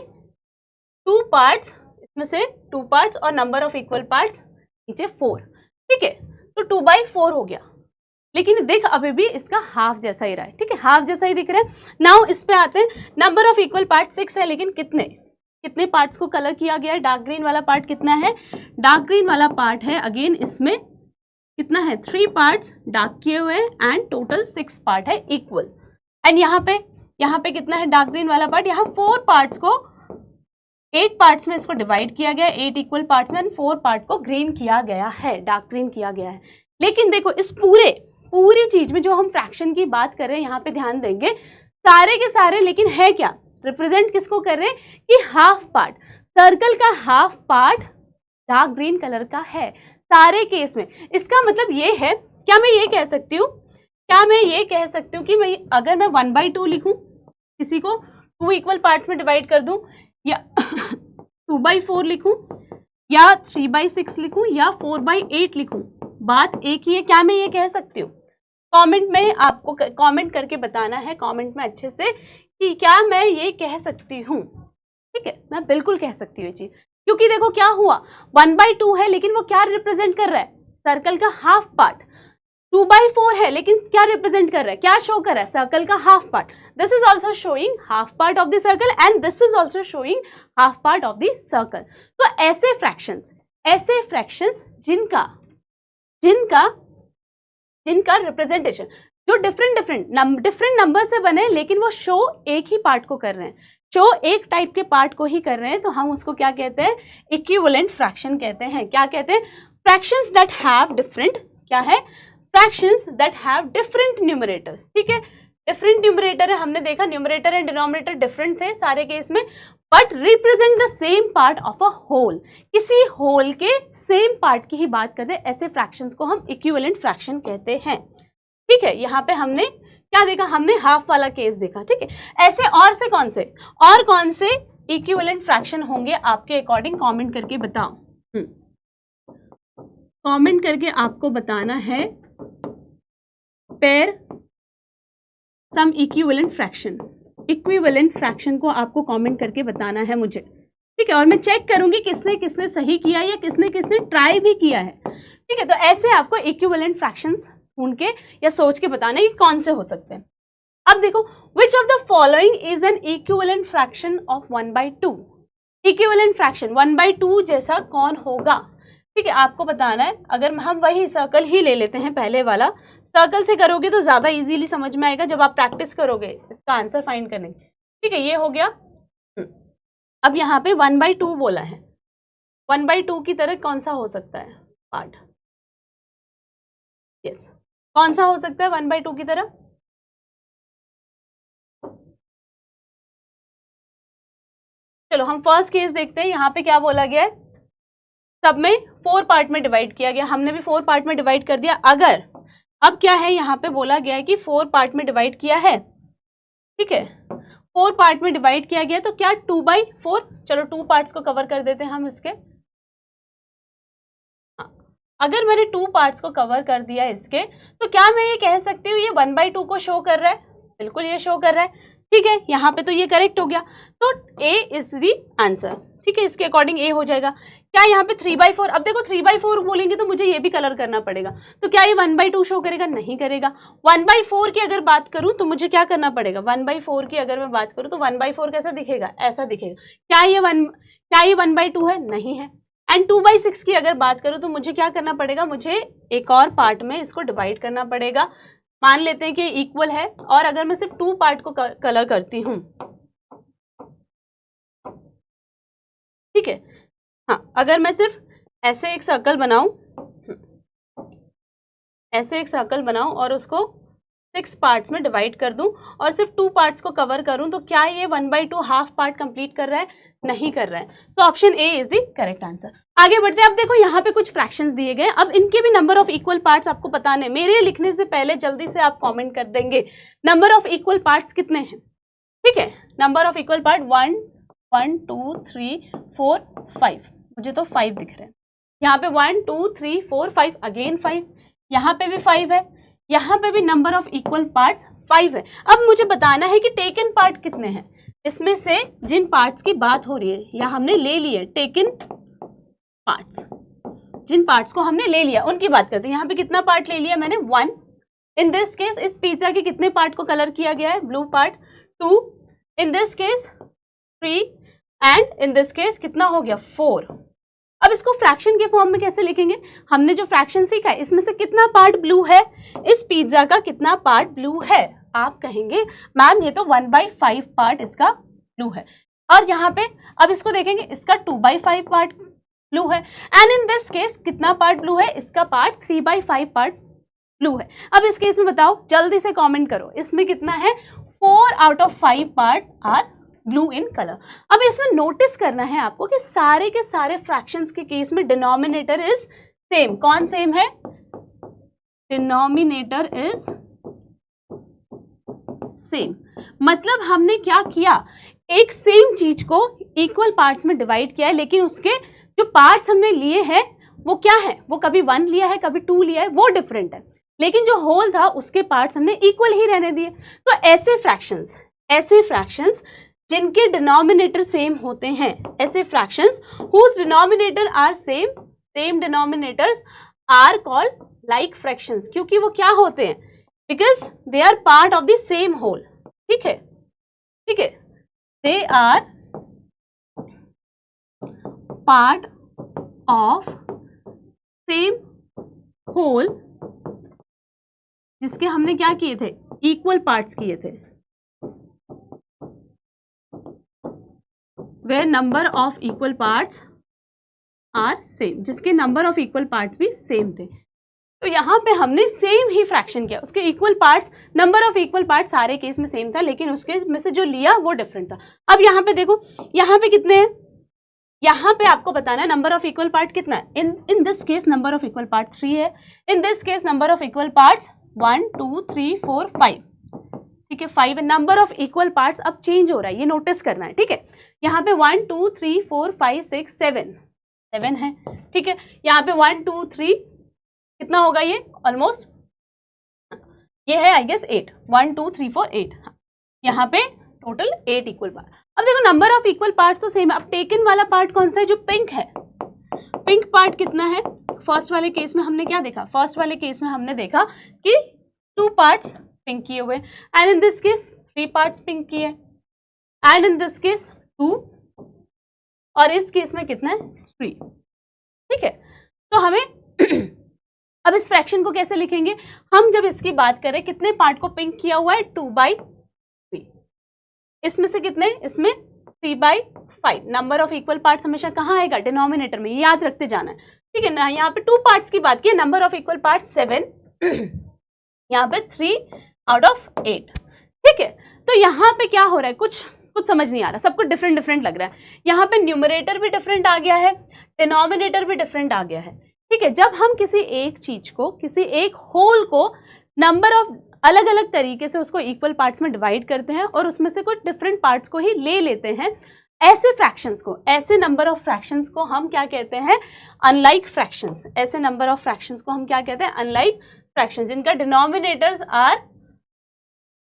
2 पार्ट्स, इसमें से 2 पार्ट्स और नंबर ऑफ इक्वल पार्ट्स नीचे 4। ठीक है, तो 2/4 हो गया, लेकिन देख अभी भी इसका हाफ जैसा ही रहा है। ठीक है, हाफ जैसा ही दिख रहा है। नाउ इस पे आते हैं, नंबर ऑफ इक्वल पार्ट 6 है, लेकिन कितने पार्ट्स को कलर किया गया है, डार्क ग्रीन वाला पार्ट कितना है, डार्क ग्रीन वाला पार्ट है अगेन इसमें कितना है, 3 पार्ट्स डार्क किए हुए हैं एंड टोटल 6 पार्ट है इक्वल। एंड यहाँ पे कितना है डार्क ग्रीन वाला पार्ट, यहाँ 4 पार्ट्स को 8 पार्ट्स में इसको डिवाइड किया गया, 8 इक्वल पार्ट्स में, एंड 4 पार्ट को ग्रीन किया गया है, डार्क ग्रीन किया गया है। लेकिन देखो इस पूरी चीज में जो हम फ्रैक्शन की बात कर रहे हैं, यहाँ पे ध्यान देंगे सारे के सारे, लेकिन है क्या, रिप्रेजेंट किसको कर रहे हैं कि हाफ पार्ट, सर्कल का half part dark green colour का है सारे केस में। इसका मतलब ये है, क्या मैं ये कह सकती हूँ कि मैं अगर मैं 1/2 लिखूं, किसी को 2 इक्वल पार्ट्स में डिवाइड कर दूं, या 2/4 लिखूं, या 3/6 लिखूं, या 4/8 लिखूं, बात एक ही है। क्या मैं ये कह सकती हूँ, कमेंट में आपको कमेंट करके बताना है, कमेंट में अच्छे से, कि क्या मैं ये कह सकती हूँ। ठीक है, मैं बिल्कुल कह सकती हूँ ये चीज, क्योंकि देखो क्या हुआ, 1/2 है लेकिन वो क्या रिप्रेजेंट कर रहा है, सर्कल का हाफ पार्ट। 2/4 है लेकिन क्या रिप्रेजेंट कर रहा है, क्या शो कर रहा है, सर्कल का half part. This is also showing half part of the circle and this is also showing half part of the circle. तो ऐसे फ्रैक्शंस जिनका रिप्रेजेंटेशन जो डिफरेंट नंबर से बने, लेकिन वो शो एक ही पार्ट को कर रहे हैं, शो एक टाइप के पार्ट को ही कर रहे हैं, तो हम उसको क्या कहते हैं, इक्विवेलेंट फ्रैक्शन कहते हैं। क्या कहते हैं, फ्रैक्शंस दैट हैव डिफरेंट, क्या है, fractions that have different numerators. ठीक है, डिफरेंट डिफरेंट न्यूमरेटर है, हमने देखा न्यूमरेटर एंड डिनोमिनेटर डिफरेंट थे सारे केस में, but represent the same part of a whole. किसी होल के सेम पार्ट की ही बात करते हैं, ऐसे फ्रैक्शंस को हम इक्विवेलेंट फ्रैक्शन कहते हैं। ठीक है, यहाँ पे हमने क्या देखा, हमने हाफ वाला केस देखा। ठीक है, ऐसे और कौन से इक्विवेलेंट फ्रैक्शन होंगे आपके अकॉर्डिंग, कमेंट करके बताओ। कमेंट करके आपको बताना है पेयर सम इक्विवेलेंट फ्रैक्शन। इक्विवेलेंट फ्रैक्शन को आपको कमेंट करके बताना है मुझे। ठीक है, और मैं चेक करूंगी किसने किसने सही किया या किसने किसने ट्राई भी किया है। ठीक है, तो ऐसे आपको इक्विवेलेंट फ्रैक्शंस ढूंढ के या सोच के बताना है कि कौन से हो सकते हैं। अब देखो, which of the following is an equivalent fraction of 1/2। Equivalent fraction 1/2 जैसा कौन होगा। ठीक है, आपको बताना है। अगर हम वही सर्कल ही ले लेते हैं, पहले वाला सर्कल से करोगे तो ज्यादा इजीली समझ में आएगा जब आप प्रैक्टिस करोगे इसका आंसर फाइंड करने की। ठीक है, ये हो गया। अब यहाँ पे 1/2 बोला है, 1/2 की तरह कौन सा हो सकता है पार्ट? यस, कौन सा हो सकता है 1/2 की तरह? चलो हम फर्स्ट केस देखते हैं। यहाँ पे क्या बोला गया है, सब में 4 पार्ट में डिवाइड किया गया, हमने भी 4 पार्ट में डिवाइड कर दिया। अगर अब क्या है, यहाँ पे बोला गया है कि 4 पार्ट में डिवाइड किया है। ठीक है, 4 पार्ट में डिवाइड किया गया, तो क्या 2/4, चलो 2 पार्ट्स को कवर कर देते हैं हम इसके। अगर मैंने 2 पार्ट्स को कवर कर दिया इसके, तो क्या मैं ये कह सकती हूँ ये 1/2 को शो कर रहा है? बिल्कुल ये शो कर रहा है। ठीक है, यहाँ पे तो ये करेक्ट हो गया, तो A इज द आंसर। ठीक है, इसके अकॉर्डिंग A हो जाएगा। क्या यहाँ पे 3/4, अब देखो 3/4 बोलेंगे तो मुझे ये भी कलर करना पड़ेगा, तो क्या ये 1/2 शो करेगा? नहीं करेगा। 1/4 की अगर बात करूं तो मुझे क्या करना पड़ेगा? 1/4 की अगर मैं बात करूं तो 1/4 कैसा दिखेगा? ऐसा दिखेगा। क्या ये 1/2 है? नहीं है। एंड 2/6 की अगर बात करूं तो मुझे क्या करना पड़ेगा? मुझे एक और पार्ट में इसको डिवाइड करना पड़ेगा। मान लेते हैं कि इक्वल है, और अगर मैं सिर्फ 2 पार्ट को कलर करती हूँ, ठीक है, हाँ, अगर मैं सिर्फ ऐसे एक सर्कल बनाऊं, और उसको 6 पार्ट्स में डिवाइड कर दूं और सिर्फ 2 पार्ट्स को कवर करूं, तो क्या ये 1/2 हाफ पार्ट कंप्लीट कर रहा है? नहीं कर रहा है। So option A is the correct answer. आगे बढ़ते हैं। अब देखो यहाँ पे कुछ फ्रैक्शंस दिए गए, अब इनके भी नंबर ऑफ इक्वल पार्ट्स आपको बताने। मेरे लिखने से पहले जल्दी से आप कमेंट कर देंगे नंबर ऑफ इक्वल पार्ट्स कितने हैं। ठीक है, नंबर ऑफ इक्वल पार्ट 1 2 3 4 5, मुझे तो 5 दिख रहे हैं। यहाँ पे 1 2 3 4 5, अगेन 5, यहाँ पे भी 5 है, यहाँ पे भी नंबर ऑफ इक्वल पार्ट्स 5 है। अब मुझे बताना है कि टेकन पार्ट कितने हैं। इसमें से जिन पार्ट्स की बात हो रही है या हमने ले लिए टेकन पार्ट्स, जिन पार्ट्स को हमने ले लिया उनकी बात करते हैं। यहाँ पे कितना पार्ट ले लिया मैंने? 1। इन दिस केस इस पिज्जा के कितने पार्ट को कलर किया गया है? Blue part. 2, in this case 3, and in this case कितना हो गया? 4। अब इसको फ्रैक्शन के फॉर्म में कैसे लिखेंगे? हमने जो फ्रैक्शन सीखा है इसमें से कितना पार्ट ब्लू है? इस पिज्जा का कितना पार्ट ब्लू है? आप कहेंगे मैम ये तो 1/5 पार्ट इसका ब्लू है, और यहाँ पे अब इसको देखेंगे इसका 2/5 पार्ट ब्लू है, एंड इन दिस केस कितना पार्ट ब्लू है? इसका पार्ट 3/5 पार्ट ब्लू है। अब इस केस में बताओ, जल्दी से कमेंट करो, इसमें कितना है? 4 out of 5 part are blue in colour. अब इसमें नोटिस करना है आपको कि सारे के सारे फ्रैक्शंस के केस में डिनोमिनेटर इज सेम। कौन सेम है? Denominator is same. मतलब हमने क्या किया, एक सेम चीज को इक्वल पार्ट्स में डिवाइड किया है, लेकिन उसके जो पार्ट्स हमने लिए हैं वो क्या है? वो कभी 1 लिया है, कभी 2 लिया है, वो डिफरेंट है, लेकिन जो होल था उसके पार्ट्स हमने इक्वल ही रहने दिए। तो ऐसे फ्रैक्शंस जिनके डिनोमिनेटर सेम होते हैं, ऐसे fractions whose denominator are same denominators are called like fractions, क्योंकि वो क्या होते हैं? because they are part of the same whole। ठीक है, they are part of same whole, जिसके हमने क्या किए थे? इक्वल पार्ट्स किए थे, where number of equal parts are same, जिसके नंबर ऑफ इक्वल पार्ट्स भी सेम थे। तो यहाँ पे हमने सेम ही फ्रैक्शन किया, उसके equal parts, number of equal parts सारे केस में सेम था, लेकिन उसके में से जो लिया वो डिफरेंट था। अब यहाँ पे देखो, यहाँ पे कितने हैं, यहाँ पे आपको बताना है नंबर ऑफ इक्वल पार्ट कितना है। In this case number of equal part 3 है, in this case number of equal parts 1 2 3 4 5, ठीक है 5 है। नंबर ऑफ इक्वल पार्ट्स अब चेंज हो रहा है, ये नोटिस करना है, ठीक है। यहाँ पे 1 2 3 4 5 6 7 है, ठीक है। यहाँ पे 1 2 3 कितना होगा ये, ऑलमोस्ट ये है आई गेस 8, 1 2 3 4 8, यहाँ पे टोटल 8 इक्वल पार्ट। अब देखो नंबर ऑफ इक्वल पार्ट तो सेम है। अब टेकन वाला पार्ट कौन सा है, जो पिंक है, पिंक पार्ट कितना है। फर्स्ट वाले केस में हमने क्या देखा, फर्स्ट वाले केस में हमने देखा कि 2 पार्ट्स पिंक किए हुए, and in this case 3 parts pink किए, एंड इन दिस केस 2, और इस केस में कितना है 3, ठीक है। तो हमें अब इस फ्रैक्शन को कैसे लिखेंगे, हम जब इसकी बात करें कितने पार्ट को पिंक किया हुआ है 2/3, इसमें से कितने, इसमें 3/5। नंबर ऑफ इक्वल पार्ट्स हमेशा कहाँ आएगा, डिनोमिनेटर में, ये याद रखते जाना है, ठीक है ना। यहाँ पे 2 पार्ट्स की बात की, नंबर ऑफ इक्वल पार्ट 7, यहाँ पे 3 आउट ऑफ 8, ठीक है। तो यहाँ पे क्या हो रहा है, कुछ समझ नहीं आ रहा, सब कुछ डिफरेंट डिफरेंट लग रहा है। यहाँ पे न्यूमरेटर भी डिफरेंट आ गया है, डिनोमिनेटर भी डिफरेंट आ गया है, ठीक है। जब हम किसी एक चीज को, किसी एक होल को नंबर ऑफ अलग अलग तरीके से उसको इक्वल पार्ट्स में डिवाइड करते हैं और उसमें से कुछ डिफरेंट पार्ट्स को ही ले लेते हैं, ऐसे फ्रैक्शंस को, ऐसे नंबर ऑफ फ्रैक्शंस को हम क्या कहते हैं, अनलाइक फ्रैक्शंस। ऐसे नंबर ऑफ फ्रैक्शंस को हम क्या कहते हैं, अनलाइक फ्रैक्शंस, जिनका डिनोमिनेटर्स आर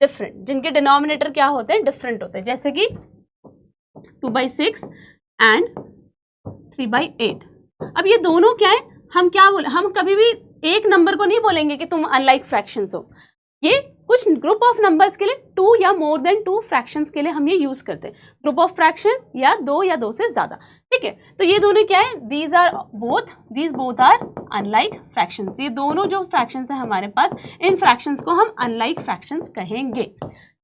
डिफरेंट, जिनके डिनोमिनेटर क्या होते हैं, डिफरेंट होते हैं, जैसे कि 2/6 एंड 3/8। अब ये दोनों क्या है, हम क्या बोले, हम कभी भी एक नंबर को नहीं बोलेंगे कि तुम अनलाइक फ्रैक्शंस हो, ये कुछ ग्रुप ऑफ नंबर्स के लिए, 2 या मोर देन 2 फ्रैक्शंस के लिए हम ये यूज करते हैं, ग्रुप ऑफ फ्रैक्शन या 2 या 2 से ज्यादा, ठीक है। तो ये दोनों क्या है, these both are unlike fractions. ये दोनों जो फ्रैक्शंस है हमारे पास, इन फ्रैक्शंस को हम अनलाइक फ्रैक्शंस कहेंगे,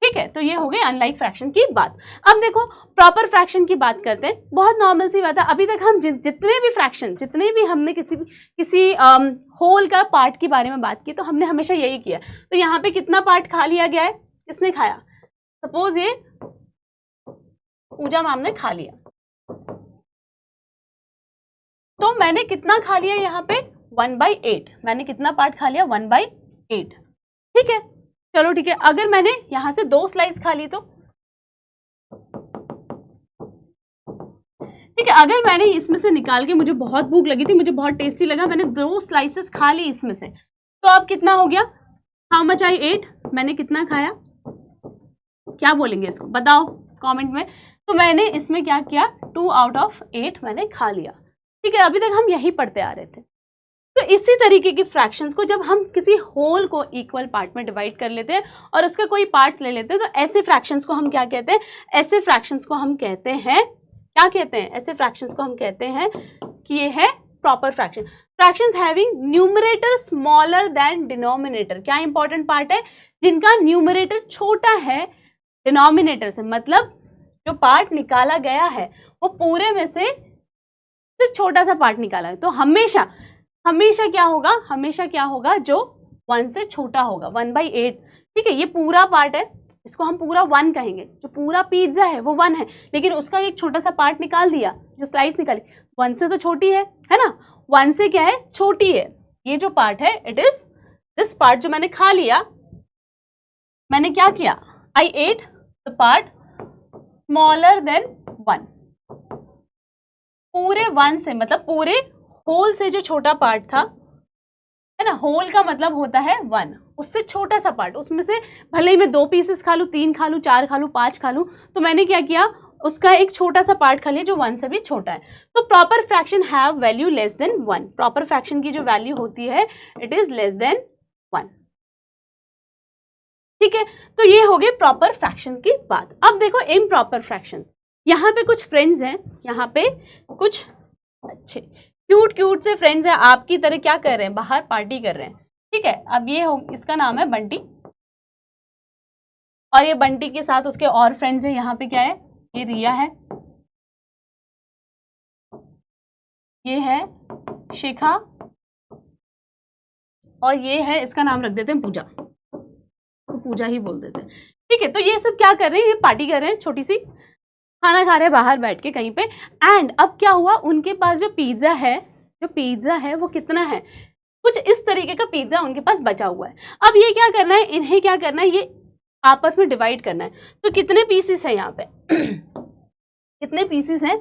ठीक है। तो ये हो गई अनलाइक फ्रैक्शन की बात। अब देखो प्रॉपर फ्रैक्शन की बात करते हैं, बहुत नॉर्मल सी बात है। अभी तक हम जितने भी फ्रैक्शन, जितने भी हमने किसी होल का पार्ट के बारे में बात की, तो हमने हमेशा यही किया। तो यहाँ पे कितना पार्ट खा लिया गया है, किसने खाया, सपोज ये पूजा मैम ने खा लिया, तो मैंने कितना खा लिया यहाँ पे 1/8, मैंने कितना पार्ट खा लिया 1/8, ठीक है। चलो ठीक है, अगर मैंने यहां से 2 स्लाइस खा ली तो ठीक है, अगर मैंने इसमें से निकाल के, मुझे बहुत भूख लगी थी, मुझे बहुत टेस्टी लगा, मैंने 2 स्लाइसेस खा ली इसमें से, तो अब कितना हो गया, हाउ मच आई एट, मैंने कितना खाया, क्या बोलेंगे इसको बताओ कमेंट में। तो मैंने इसमें क्या किया, 2 आउट ऑफ 8 मैंने खा लिया, ठीक है। अभी तक हम यही पढ़ते आ रहे थे। तो इसी तरीके की फ्रैक्शंस को जब हम किसी होल को इक्वल पार्ट में डिवाइड कर लेते हैं और उसका कोई पार्ट ले लेते हैं, तो ऐसे फ्रैक्शंस को हम क्या कहते हैं, ऐसे फ्रैक्शंस को हम कहते हैं, क्या कहते हैं, ऐसे फ्रैक्शंस को हम कहते हैं कि ये है proper fraction. Fractions having numerator smaller than denominator, क्या इंपॉर्टेंट पार्ट है, जिनका न्यूमरेटर छोटा है डिनोमिनेटर से, मतलब जो पार्ट निकाला गया है वो पूरे में से सिर्फ छोटा सा पार्ट निकाला है। तो हमेशा क्या होगा, हमेशा क्या होगा, जो 1 से छोटा होगा, 1/8, ठीक है। ये पूरा पार्ट है, इसको हम पूरा 1 कहेंगे, जो पूरा पिज्जा है वो 1 है, लेकिन उसका एक छोटा सा पार्ट निकाल दिया, जो स्लाइस निकाली, 1 से तो छोटी है ना, 1 से क्या है, छोटी है। ये जो पार्ट है, इट इज दिस पार्ट, जो मैंने खा लिया, मैंने क्या किया, I ate the part smaller than 1, पूरे 1 से, मतलब पूरे होल से जो छोटा पार्ट था, है ना, होल का मतलब होता है 1, उससे छोटा सा पार्ट, उसमें से भले ही मैं 2 पीसेस खा लूँ, 3 खा लूँ, 4 खा लूँ, 5 खा लूँ, तो मैंने क्या किया, उसका एक छोटा सा पार्ट खा लिया जो 1 से भी छोटा है। तो proper fraction have value less than 1, proper fraction की जो वैल्यू होती है इट इज लेस देन 1, ठीक है। तो ये हो गए प्रॉपर फ्रैक्शन की बात। अब देखो इम्प्रॉपर फ्रैक्शंस, यहाँ पे कुछ फ्रेंड्स हैं, यहाँ पे कुछ अच्छे क्यूट से फ्रेंड्स हैं, आपकी तरह क्या कर रहे हैं, बाहर पार्टी कर रहे हैं, ठीक है। अब ये हो, इसका नाम है बंटी, और ये बंटी के साथ उसके और फ्रेंड्स हैं, यहाँ पे क्या है, ये रिया है, ये है शिखा, और ये है, इसका नाम रख देते हैं पूजा, तो पूजा ही बोल देते हैं। ठीक है, तो ये सब क्या कर रहे हैं, ये पार्टी कर रहे हैं, छोटी सी खाना खा रहे हैं बाहर बैठ के कहीं पे। एंड अब क्या हुआ, उनके पास जो पिज्जा है वो कितना है, कुछ इस तरीके का पिज्जा उनके पास बचा हुआ है। अब ये क्या करना है, इन्हें क्या करना है, ये आपस में डिवाइड करना है। तो कितने पीसेस हैं यहाँ पे कितने पीसेस हैं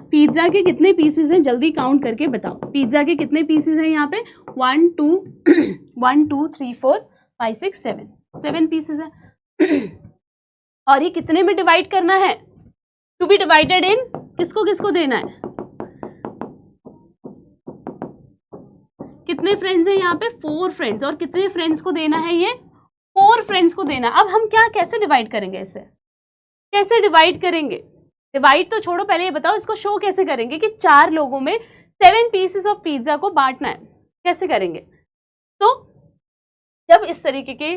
पिज्जा के, कितने पीसेस हैं, जल्दी काउंट करके बताओ। पिज्जा के कितने पीसेस हैं यहाँ पे, 1 2 1 2 3 4 5 6 7 पीसेस है। और ये कितने में डिवाइड करना है, टू बी डिवाइडेड इन, किसको किसको देना है, कितने फ्रेंड्स हैं यहाँ पे, 4 फ्रेंड्स। और कितने फ्रेंड्स को देना है, ये 4 फ्रेंड्स को देना। अब हम क्या कैसे डिवाइड करेंगे, इसे कैसे डिवाइड करेंगे, डिवाइड तो छोड़ो, पहले ये बताओ इसको शो कैसे करेंगे कि 4 लोगों में 7 पीसेस ऑफ पिज्जा को बांटना है, कैसे करेंगे। तो जब इस तरीके के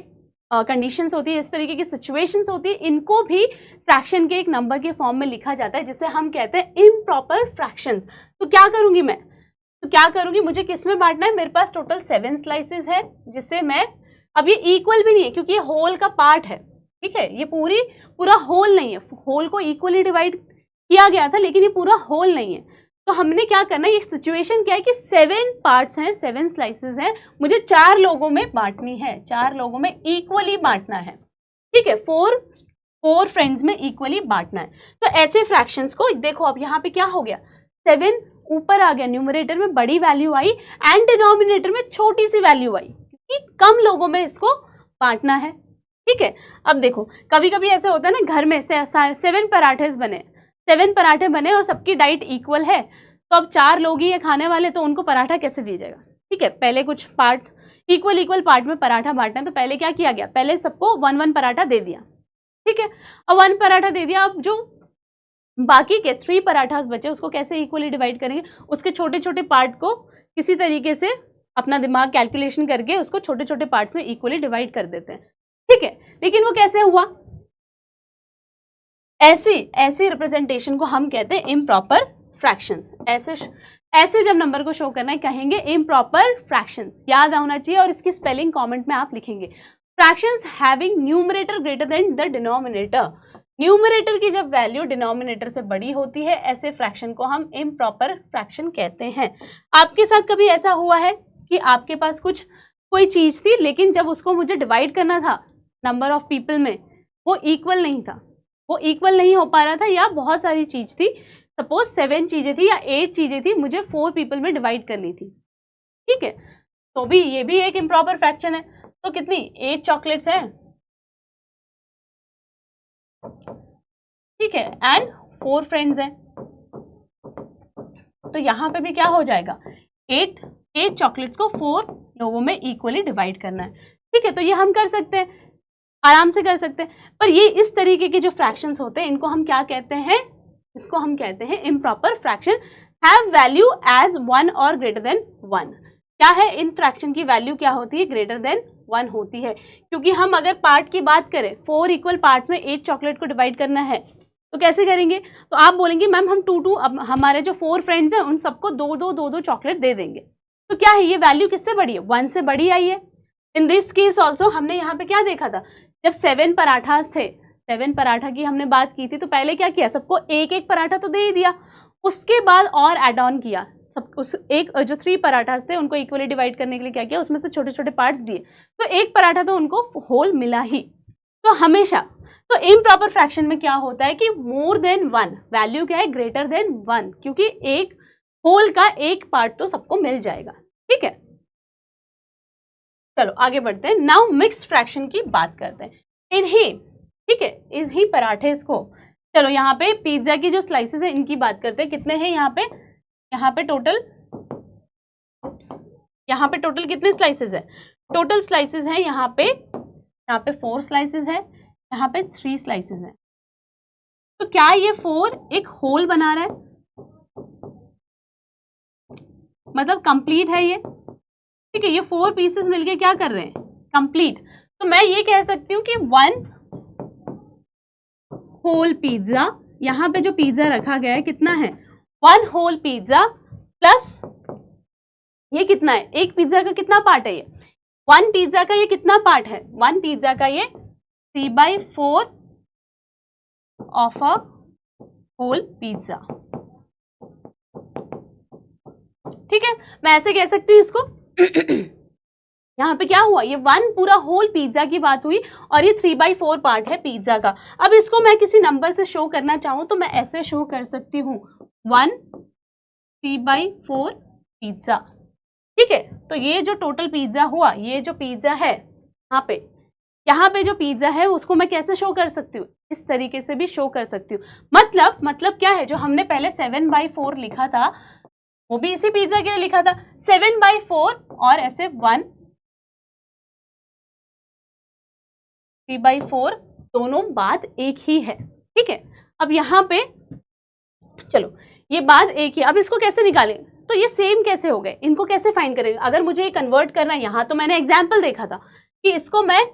कंडीशंस होती है, इस तरीके की सिचुएशंस होती है, इनको भी फ्रैक्शन के एक नंबर के फॉर्म में लिखा जाता है, जिसे हम कहते हैं इम्प्रॉपर फ्रैक्शंस। तो क्या करूंगी मैं, तो क्या करूंगी, मुझे किस में बांटना है, मेरे पास टोटल 7 स्लाइसेस है, जिससे मैं, अब ये इक्वल भी नहीं है क्योंकि ये होल का पार्ट है, ठीक है, ये पूरा होल नहीं है, होल को इक्वली डिवाइड किया गया था लेकिन ये पूरा होल नहीं है। तो हमने क्या करना है, ये सिचुएशन क्या है कि 7 पार्ट्स हैं, 7 स्लाइसेस हैं, मुझे 4 लोगों में बांटनी है, 4 लोगों में इक्वली बांटना है, ठीक है, 4 फ्रेंड्स में इक्वली बांटना है। तो ऐसे फ्रैक्शंस को देखो, अब यहाँ पे क्या हो गया, 7 ऊपर आ गया, न्यूमरेटर में बड़ी वैल्यू आई एंड डिनोमिनेटर में छोटी सी वैल्यू आई, क्योंकि कम लोगों में इसको बांटना है, ठीक है। अब देखो कभी कभी ऐसा होता है ना, घर में 7 पराठे बने और सबकी डाइट इक्वल है, तो अब 4 लोग ही है खाने वाले, तो उनको पराठा कैसे दिया जाएगा, ठीक है। पहले कुछ पार्ट इक्वल पार्ट में पराठा बांटना है, तो पहले क्या किया गया, पहले सबको 1 पराठा दे दिया, ठीक है। अब 1 पराठा दे दिया, अब जो बाकी के 3 पराठास बचे उसको कैसे इक्वली डिवाइड करेंगे, उसके छोटे छोटे पार्ट को किसी तरीके से अपना दिमाग कैलकुलेशन करके उसको छोटे छोटे पार्ट्स में इक्वली डिवाइड कर देते हैं, ठीक है। लेकिन वो कैसे हुआ, ऐसी रिप्रेजेंटेशन को हम कहते हैं इम्प्रॉपर फ्रैक्शंस। ऐसे जब नंबर को शो करना है कहेंगे इम्प्रॉपर फ्रैक्शंस, याद होना चाहिए, और इसकी स्पेलिंग कमेंट में आप लिखेंगे। Fractions having numerator greater than the denominator, numerator की जब वैल्यू डिनोमिनेटर से बड़ी होती है, ऐसे फ्रैक्शन को हम इम्प्रॉपर फ्रैक्शन कहते हैं। आपके साथ कभी ऐसा हुआ है कि आपके पास कोई चीज थी, लेकिन जब उसको मुझे डिवाइड करना था नंबर ऑफ पीपल में, वो इक्वल नहीं था, वो इक्वल नहीं हो पा रहा था, या बहुत सारी चीज थी, सपोज 7 चीजें थी या 8 चीजें थी, मुझे 4 पीपल में डिवाइड करनी थी, ठीक है, तो भी ये भी एक इम्प्रॉपर फ्रैक्शन है। तो कितनी 8 चॉकलेट्स है, ठीक है, एंड 4 फ्रेंड्स हैं, तो यहां पे भी क्या हो जाएगा, 8 चॉकलेट्स को 4 लोगों में इक्वली डिवाइड करना है, ठीक है। तो ये हम कर सकते हैं, आराम से कर सकते हैं। पर ये इस तरीके के जो फ्रैक्शंस होते हैं, इनको हम क्या कहते हैं, इसको हम कहते हैं improper fraction, have value as 1 और ग्रेटर देन 1। क्या है, इन फ्रैक्शन की वैल्यू क्या होती है, ग्रेटर देन 1 होती है, क्योंकि हम अगर पार्ट की बात करें, 4 इक्वल पार्ट्स में 8 चॉकलेट को डिवाइड करना है, तो कैसे करेंगे, तो आप बोलेंगे मैम हम 2 अब हमारे जो 4 फ्रेंड्स हैं उन सबको 2 चॉकलेट दे देंगे। तो क्या है, ये वैल्यू किससे बड़ी है, 1 से बड़ी आई है। इन दिस केस ऑल्सो हमने यहाँ पे क्या देखा था, जब 7 पराठास थे, 7 पराठा की हमने बात की थी, तो पहले क्या किया, सबको एक पराठा तो दे ही दिया, उसके बाद और एड ऑन किया, सब उस एक जो 3 पराठास थे उनको इक्वली डिवाइड करने के लिए क्या किया, उसमें से छोटे छोटे पार्ट्स दिए, तो एक पराठा तो उनको होल मिला ही। तो हमेशा तो इम्प्रॉपर फ्रैक्शन में क्या होता है कि मोर देन 1, वैल्यू क्या है, ग्रेटर देन 1, क्योंकि एक होल का एक पार्ट तो सबको मिल जाएगा, ठीक है। चलो आगे बढ़ते हैं, नाउ मिक्स्ड फ्रैक्शन की बात करते हैं। इन्हीं, ठीक है, इन्हीं पराठे को, चलो यहाँ पे पिज्जा की जो स्लाइसेस है इनकी बात करते हैं, कितने हैं यहाँ पे टोटल कितने स्लाइसेस है, टोटल स्लाइसेस है यहाँ पे 4 स्लाइसेस है, यहाँ पे 3 स्लाइसेस है। तो क्या ये 4 एक होल बना रहा है, मतलब कंप्लीट है ये, ठीक है, ये 4 पीसेस मिलके क्या कर रहे हैं, कंप्लीट। तो मैं ये कह सकती हूँ कि 1 होल पिज्जा, यहाँ पे जो पिज्जा रखा गया है कितना है, 1 होल पिज्जा प्लस ये कितना है, एक पिज्जा का कितना पार्ट है, ये 1 पिज्जा का ये कितना पार्ट है, 1 पिज्जा का ये 3/4 ऑफ अ होल पिज्जा। ठीक है, मैं ऐसे कह सकती हूँ इसको यहाँ पे क्या हुआ, ये 1 पूरा होल पिज्जा की बात हुई और ये 3/4 पार्ट है पिज्जा का। अब इसको मैं किसी नंबर से शो करना चाहूँ तो मैं ऐसे शो कर सकती हूँ 1 3/4 पिज्जा। ठीक है, तो ये जो टोटल पिज्जा हुआ, ये जो पिज्जा है यहाँ पे जो पिज्जा है उसको मैं कैसे शो कर सकती हूँ, इस तरीके से भी शो कर सकती हूँ। मतलब क्या है, जो हमने पहले 7/4 लिखा था वो भी इसी पिज्जा के लिए लिखा था, 7/4 और ऐसे 1 3/4 दोनों बात एक ही है। ठीक है, अब यहाँ पे चलो ये बात एक ही, अब इसको कैसे निकालें, तो ये सेम कैसे हो गए, इनको कैसे फाइंड करेंगे। अगर मुझे ये कन्वर्ट करना है, यहाँ तो मैंने एग्जाम्पल देखा था कि इसको मैं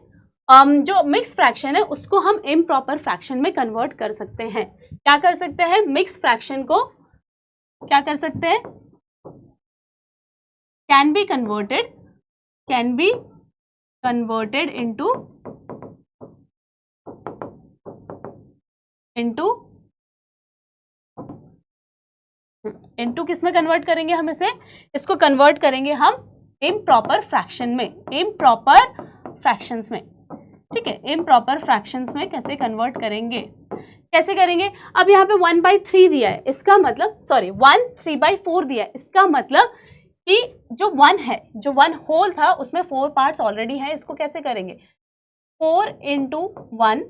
जो मिक्स फ्रैक्शन है उसको हम इम्प्रॉपर फ्रैक्शन में कन्वर्ट कर सकते हैं। क्या कर सकते हैं, मिक्स फ्रैक्शन को क्या कर सकते हैं, कैन बी कन्वर्टेड इनटू किस में कन्वर्ट करेंगे हम इसको कन्वर्ट करेंगे हम इम्प्रॉपर फ्रैक्शन में, इम्प्रॉपर फ्रैक्शंस में। ठीक है, इम्प्रॉपर फ्रैक्शंस में कैसे कन्वर्ट करेंगे, कैसे करेंगे। अब यहाँ पे 1/3 दिया है, इसका मतलब 1 3/4 दिया है, इसका मतलब कि जो 1 है, जो 1 होल था उसमें 4 पार्ट्स ऑलरेडी है। इसको कैसे करेंगे, 4 × 1,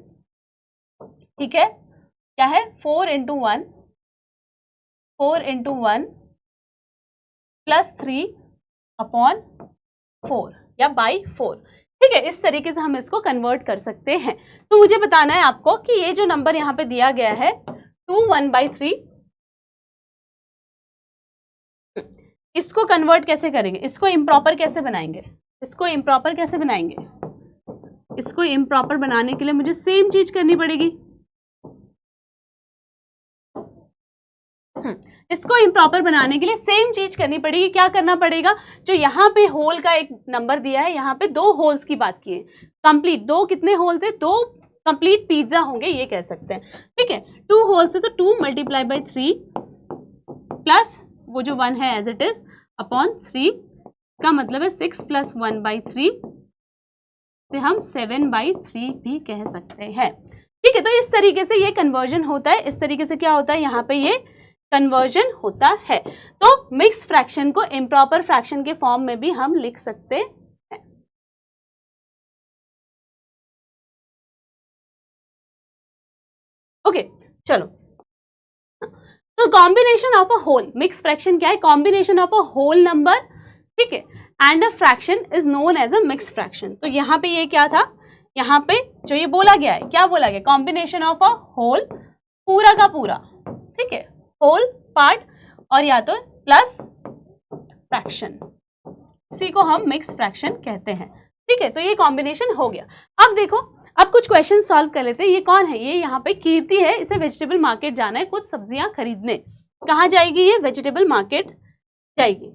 ठीक है, क्या है 4 × 1 प्लस 3/4 या बाई 4। ठीक है, इस तरीके से हम इसको कन्वर्ट कर सकते हैं। तो मुझे बताना है आपको कि ये जो नंबर यहाँ पे दिया गया है 2 1/3, इसको कन्वर्ट कैसे करेंगे, इसको इम्प्रॉपर कैसे बनाएंगे, इसको इम्प्रॉपर बनाने के लिए मुझे सेम चीज करनी पड़ेगी। इसको इम्प्रॉपर बनाने के लिए सेम चीज करनी पड़ेगी। क्या करना पड़ेगा, जो यहाँ पे होल का एक नंबर दिया है, यहाँ पे 2 होल्स की बात की है, कंप्लीट 2 कितने होल थे, 2 कंप्लीट पिज्जा होंगे ये कह सकते हैं। ठीक है, 2 होल्स से तो 2 × 3 प्लस वो जो 1 है एज इट इज अपॉन 3 का मतलब है 6 + 1/3 से हम 7/3 भी कह सकते हैं। ठीक है, तो इस तरीके से ये कन्वर्जन होता है, इस तरीके से क्या होता है, यहाँ पे ये कन्वर्जन होता है। तो मिक्स फ्रैक्शन को इम्प्रॉपर फ्रैक्शन के फॉर्म में भी हम लिख सकते हैं। ओके, चलो, तो combination of a whole, mix fraction क्या है, combination of a whole number, ठीक है, and a fraction is known as a mix fraction. तो यहाँ पे ये क्या था, यहाँ पे जो ये बोला गया है, क्या बोला गया, कॉम्बिनेशन ऑफ अ होल, पूरा का पूरा, ठीक है, होल पार्ट और या तो प्लस फ्रैक्शन, उसी को हम मिक्स फ्रैक्शन कहते हैं। ठीक है, तो ये कॉम्बिनेशन हो गया। अब देखो, अब कुछ क्वेश्चन सॉल्व कर लेते हैं। ये कौन है, ये यहाँ पे कीर्ति है, इसे वेजिटेबल मार्केट जाना है कुछ सब्जियां खरीदने। कहाँ जाएगी ये, वेजिटेबल मार्केट जाएगी,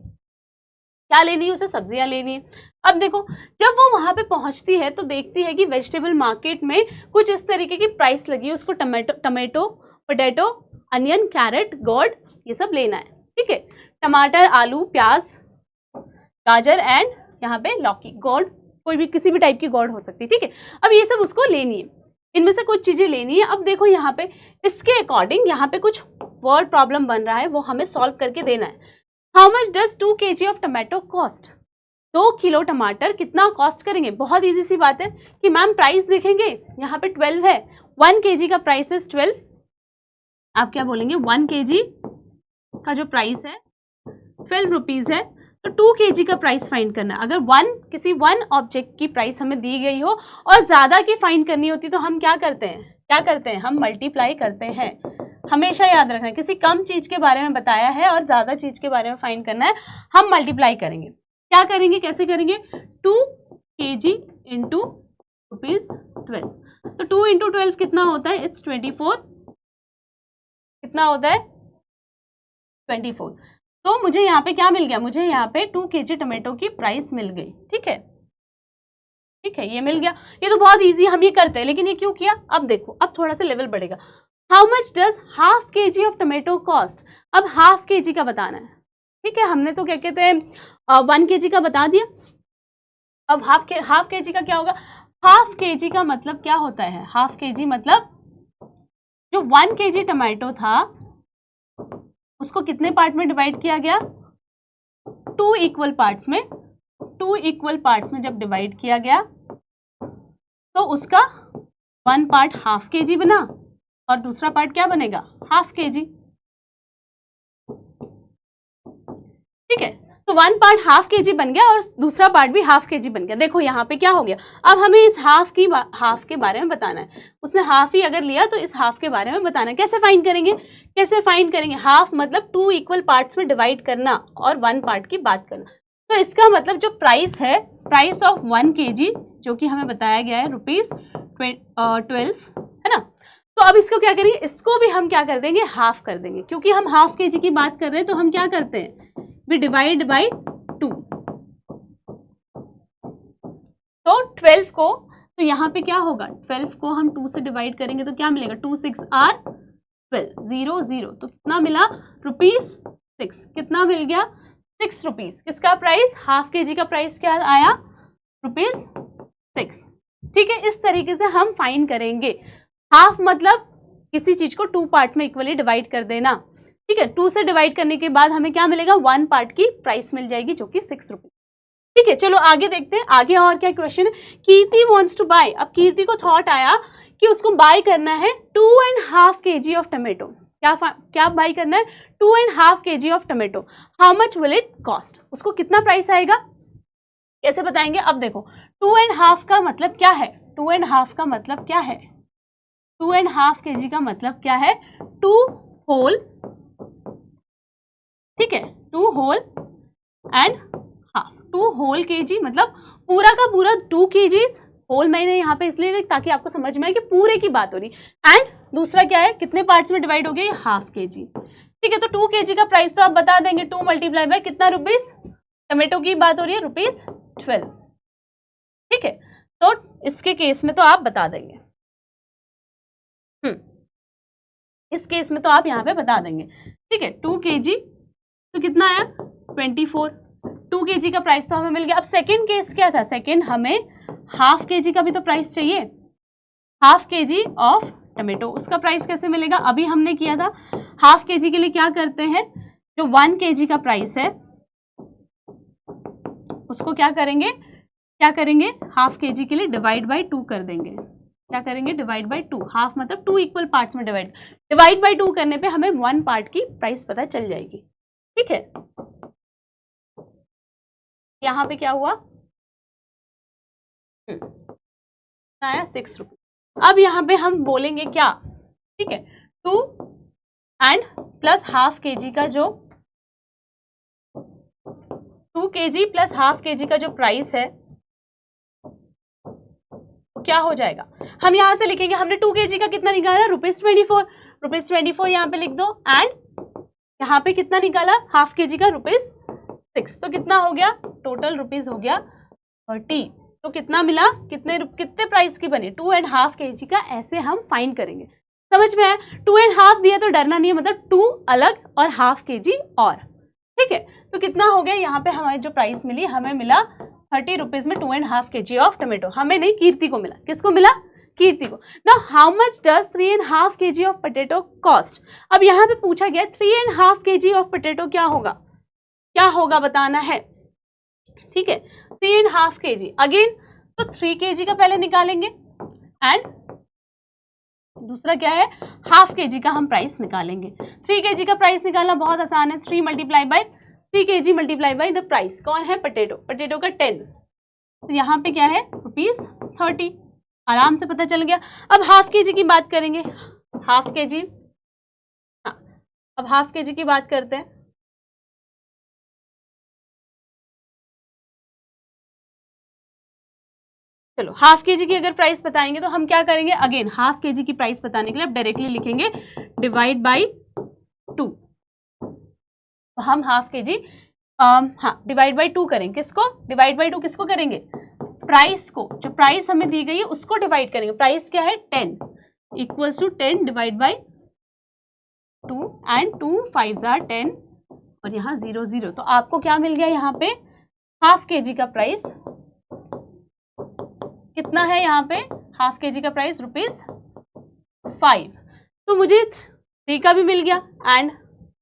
क्या लेनी है उसे, सब्जियां लेनी है। अब देखो, जब वो वहां पे पहुंचती है तो देखती है कि वेजिटेबल मार्केट में कुछ इस तरीके की प्राइस लगी है, उसको टमाटो, पोटैटो, अनियन, कैरेट, गोड, ये सब लेना है। ठीक है, टमाटर, आलू, प्याज, गाजर एंड यहाँ पे लौकी, गोड, कोई भी किसी भी टाइप की गोड हो सकती है। ठीक है, अब ये सब उसको लेनी है, इनमें से कुछ चीजें लेनी है। अब देखो यहाँ पे इसके अकॉर्डिंग यहाँ पे कुछ वर्ड प्रॉब्लम बन रहा है, वो हमें सॉल्व करके देना है। How much does 2 kg of tomato cost, 2 kilo टमाटर कितना कॉस्ट करेंगे। बहुत इजी सी बात है कि मैम प्राइस देखेंगे, यहाँ पे 12 है, 1 kg का प्राइस है 12, आप क्या बोलेंगे, 1 kg का जो प्राइस है 12 रुपीज है, तो 2 kg का प्राइस फाइंड करना है। अगर किसी वन ऑब्जेक्ट की प्राइस हमें दी गई हो और ज्यादा की फाइंड करनी होती तो हम क्या करते हैं, हम मल्टीप्लाई करते हैं। हमेशा याद रखना, किसी कम चीज के बारे में बताया है और ज्यादा चीज के बारे में फाइंड करना है, हम मल्टीप्लाई करेंगे। क्या करेंगे, कैसे करेंगे, 2 kg इंटू ₹12, तो 2 × 12 कितना होता है, इट्स 24, कितना होता है 24। तो मुझे यहाँ पे क्या मिल गया, मुझे यहाँ पे 2 kg टमाटो की प्राइस मिल गई। ठीक है, ठीक है, ये मिल गया। ये तो बहुत इजी, हम ये करते हैं, लेकिन ये क्यों किया? अब देखो, अब थोड़ा सा लेवल बढ़ेगा। How much does half KG of tomato cost? अब हाफ केजी का बताना है। ठीक है, हमने तो क्या कहते हैं 1 केजी का बता दिया। अब हाफ केजी का क्या होगा? हाफ केजी का मतलब क्या होता है? हाफ केजी मतलब जो 1 केजी टोमेटो था उसको कितने पार्ट में डिवाइड किया गया? 2 इक्वल पार्ट्स में। 2 इक्वल पार्ट्स में जब डिवाइड किया गया तो उसका 1 पार्ट हाफ केजी बना और दूसरा पार्ट क्या बनेगा? Half KG. ठीक है, तो 1 पार्ट हाफ केजी बन गया और दूसरा पार्ट भी हाफ केजी बन गया। देखो यहाँ पे क्या हो गया, अब हमें इस हाफ के बारे में बताना है। उसने हाफ ही अगर लिया तो इस हाफ के बारे में बताना है। कैसे फाइंड करेंगे? कैसे फाइंड करेंगे? हाफ मतलब 2 इक्वल पार्ट्स में डिवाइड करना और 1 पार्ट की बात करना। तो इसका मतलब जो प्राइस है, प्राइस ऑफ 1 केजी जो कि हमें बताया गया है ₹12, है ना। तो अब इसको क्या करेंगे? इसको भी हम क्या कर देंगे? हाफ कर देंगे, क्योंकि हम हाफ केजी की बात कर रहे हैं। तो हम क्या करते हैं? We divide by 2। तो 12 को, तो यहाँ पे क्या होगा? 12 को हम 2 से डिवाइड करेंगे तो क्या मिलेगा? 2 6 आर 12, 0 0। तो कितना मिला? ₹6। कितना मिल गया? ₹6। किसका प्राइस? हाफ केजी का प्राइस क्या आया? ₹6। ठीक है, इस तरीके से हम फाइंड करेंगे। हाफ मतलब किसी चीज को 2 पार्ट्स में इक्वली डिवाइड कर देना। ठीक है, 2 से डिवाइड करने के बाद हमें क्या मिलेगा? 1 पार्ट की प्राइस मिल जाएगी जो कि ₹6। ठीक है, चलो आगे देखते हैं। आगे और क्या क्वेश्चन है? कीर्ति वांट्स टू बाय। अब कीर्ति को थॉट आया कि उसको बाय करना है 2.5 kg ऑफ टोमेटो। क्या बाय करना है? 2.5 kg of tomato. How much will it cost? उसको कितना प्राइस आएगा? कैसे बताएंगे? अब देखो, 2.5 का मतलब क्या है? 2.5 का मतलब क्या है? 2.5 kg का मतलब क्या है? 2 होल, ठीक है, 2 whole and half. 2 whole kg मतलब पूरा का पूरा 2 kgs। होल मैंने यहाँ पे इसलिए लिखा ताकि आपको समझ में आए कि पूरे की बात हो रही। एंड दूसरा क्या है? कितने पार्ट्स में डिवाइड हो गया? Half KG. ठीक है, तो 2 kg का प्राइस तो आप बता देंगे। 2 मल्टीप्लाई बाय कितना? रुपीस। टोमेटो की बात हो रही है, ₹12। ठीक है, तो इसके केस में तो आप बता देंगे। इस केस में तो आप यहाँ पे बता देंगे। ठीक है, 2 kg तो कितना आया? 24। 2 kg का प्राइस तो हमें मिल गया। अब सेकंड केस क्या था? सेकंड हमें हाफ केजी का भी तो प्राइस चाहिए। हाफ केजी ऑफ टोमेटो, उसका प्राइस कैसे मिलेगा? अभी हमने किया था। हाफ केजी के लिए क्या करते हैं? जो 1 kg का प्राइस है उसको क्या करेंगे? हाफ केजी के लिए डिवाइड बाई 2 कर देंगे। क्या करेंगे? Divide by 2। हाफ मतलब 2 इक्वल पार्ट्स में डिवाइड बाई 2 करने पे हमें 1 पार्ट की प्राइस पता चल जाएगी। ठीक है, यहाँ पे क्या हुआ? आया ₹6। अब यहाँ पे हम बोलेंगे क्या? ठीक है, 2 एंड प्लस हाफ केजी का जो 2 kg प्लस हाफ केजी का जो प्राइस है वो क्या हो जाएगा? हम यहाँ से लिखेंगे, हमने 2 kg का कितना निकाला? ₹24। ₹24 यहाँ पे लिख दो। एंड यहाँ पे कितना निकाला? हाफ केजी का ₹6। तो कितना हो गया? टोटल रुपीस हो गया 30। तो कितना मिला? कितने प्राइस की बने? 2.5 kg का। ऐसे हम फाइंड करेंगे। समझ में आया? 2.5 दिया तो डरना नहीं है, मतलब 2 अलग और हाफ केजी और। ठीक है, तो कितना हो गया? यहाँ पे हमारी जो प्राइस मिली, हमें मिला 30 रुपीज में 2.5 kg ऑफ टोमेटो। हमें नहीं, कीर्ति को मिला। किसको मिला? कीर्ति को। Now how much does 3.5 kg of potato cost? अब यहाँ पे पूछा गया 3.5 kg ऑफ पोटैटो क्या होगा? क्या होगा बताना है। ठीक है, 3.5 kg अगेन, तो 3 kg का पहले निकालेंगे एंड दूसरा क्या है? हाफ केजी का हम प्राइस निकालेंगे। 3 kg का प्राइस निकालना बहुत आसान है। 3 multiply by 3 kg multiply by the price. कौन है? पोटैटो का 10। तो यहाँ पे क्या है? ₹30। आराम से पता चल गया। अब हाफ केजी की बात करेंगे। हाफ केजी, हाँ, अब हाफ केजी की बात करते हैं। चलो, हाफ केजी की अगर प्राइस बताएंगे तो हम क्या करेंगे? अगेन हाफ केजी की प्राइस बताने के लिए अब डायरेक्टली लिखेंगे डिवाइड बाई 2। तो हम हाफ केजी हाँ डिवाइड बाई 2 करेंगे। किसको डिवाइड बाई 2 किसको करेंगे? प्राइस को, जो प्राइस हमें दी गई है उसको डिवाइड करेंगे। प्राइस क्या है 10 equals to 10 divide by 2 and 2 5s are 10 और यहाँ 0 0। तो आपको क्या मिल गया यहाँ पे हाफ kg का प्राइस कितना है, यहाँ पे हाफ kg का प्राइस ₹5। तो मुझे 3 का भी मिल गया एंड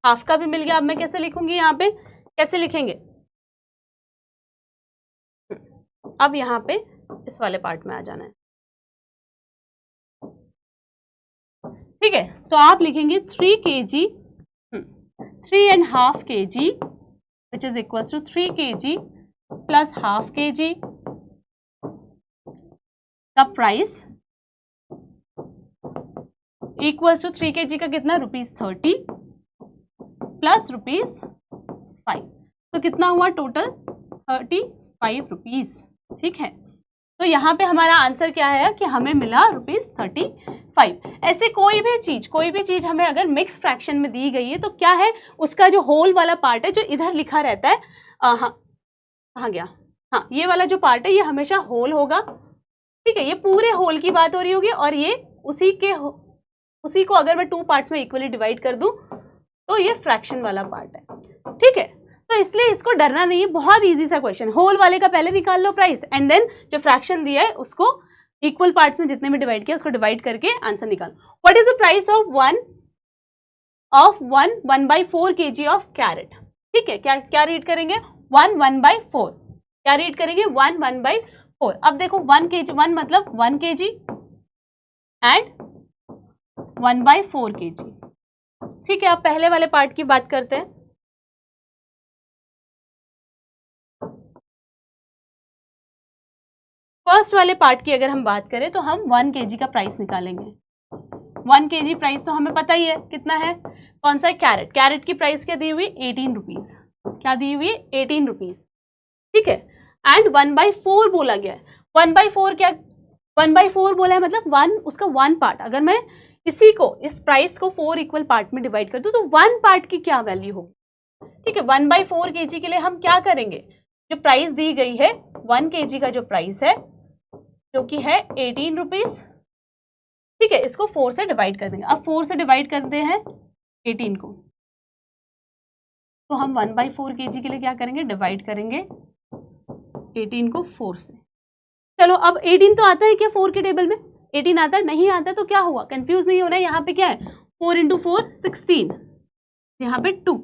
हाफ का भी मिल गया। अब मैं कैसे लिखूंगी, यहाँ पे कैसे लिखेंगे, अब यहाँ पे इस वाले पार्ट में आ जाना है, ठीक है। तो आप लिखेंगे 3 kg 3.5 kg which is equals to 3 kg plus half kg का प्राइस इक्वल्स टू 3 kg का कितना ₹30 प्लस ₹5। तो कितना हुआ टोटल 35 रुपीज, ठीक है। तो यहाँ पे हमारा आंसर क्या है कि हमें मिला ₹35। ऐसे कोई भी चीज हमें अगर मिक्स फ्रैक्शन में दी गई है तो क्या है, उसका जो होल वाला पार्ट है जो इधर लिखा रहता है, हाँ कहाँ गया, हाँ ये वाला जो पार्ट है ये हमेशा होल होगा, ठीक है। ये पूरे होल की बात हो रही होगी और ये उसी को अगर मैं 2 पार्ट्स में इक्वली डिवाइड कर दूं तो ये फ्रैक्शन वाला पार्ट है, ठीक है। तो इसलिए इसको डरना नहीं है, बहुत इजी सा क्वेश्चन। होल वाले का पहले निकाल लो प्राइस एंड देन जो फ्रैक्शन दिया है उसको इक्वल पार्ट्स में जितने में डिवाइड किया उसको डिवाइड करके आंसर निकालो। What is the price of 1/4 kg of carrot, ठीक है। क्या रीड करेंगे 1/4, क्या रीड करेंगे 1/4। अब देखो 1 मतलब 1 kg एंड 1/4 kg, ठीक है। अब पहले वाले पार्ट की बात करते हैं। फर्स्ट वाले पार्ट की अगर हम बात करें तो हम 1 kg का प्राइस निकालेंगे। 1 kg प्राइस तो हमें पता ही है कितना है, कौन सा है कैरेट की प्राइस क्या दी हुई 18 रुपीज, क्या दी हुई 18 रुपीज, ठीक है। एंड 1/4 बोला गया है। 1/4 क्या 1/4 बोला है मतलब 1 उसका 1 पार्ट, अगर मैं इस प्राइस को 4 इक्वल पार्ट में डिवाइड कर दूं तो 1 पार्ट की क्या वैल्यू होगी, ठीक है। 1/4 kg के लिए हम क्या करेंगे, जो प्राइस दी गई है 1 kg का जो प्राइस है जो कि है 18 रुपीज, ठीक है, इसको 4 से डिवाइड कर देंगे। अब 4 से डिवाइड करते हैं 18 को, तो हम 1/4 kg के लिए क्या करेंगे, डिवाइड करेंगे 18 को 4 से। चलो अब 18 तो आता है क्या 4 के टेबल में, 18 आता है, नहीं आता तो क्या हुआ, कंफ्यूज नहीं होना है। यहाँ पे क्या है 4 × 4 16, यहाँ पे 2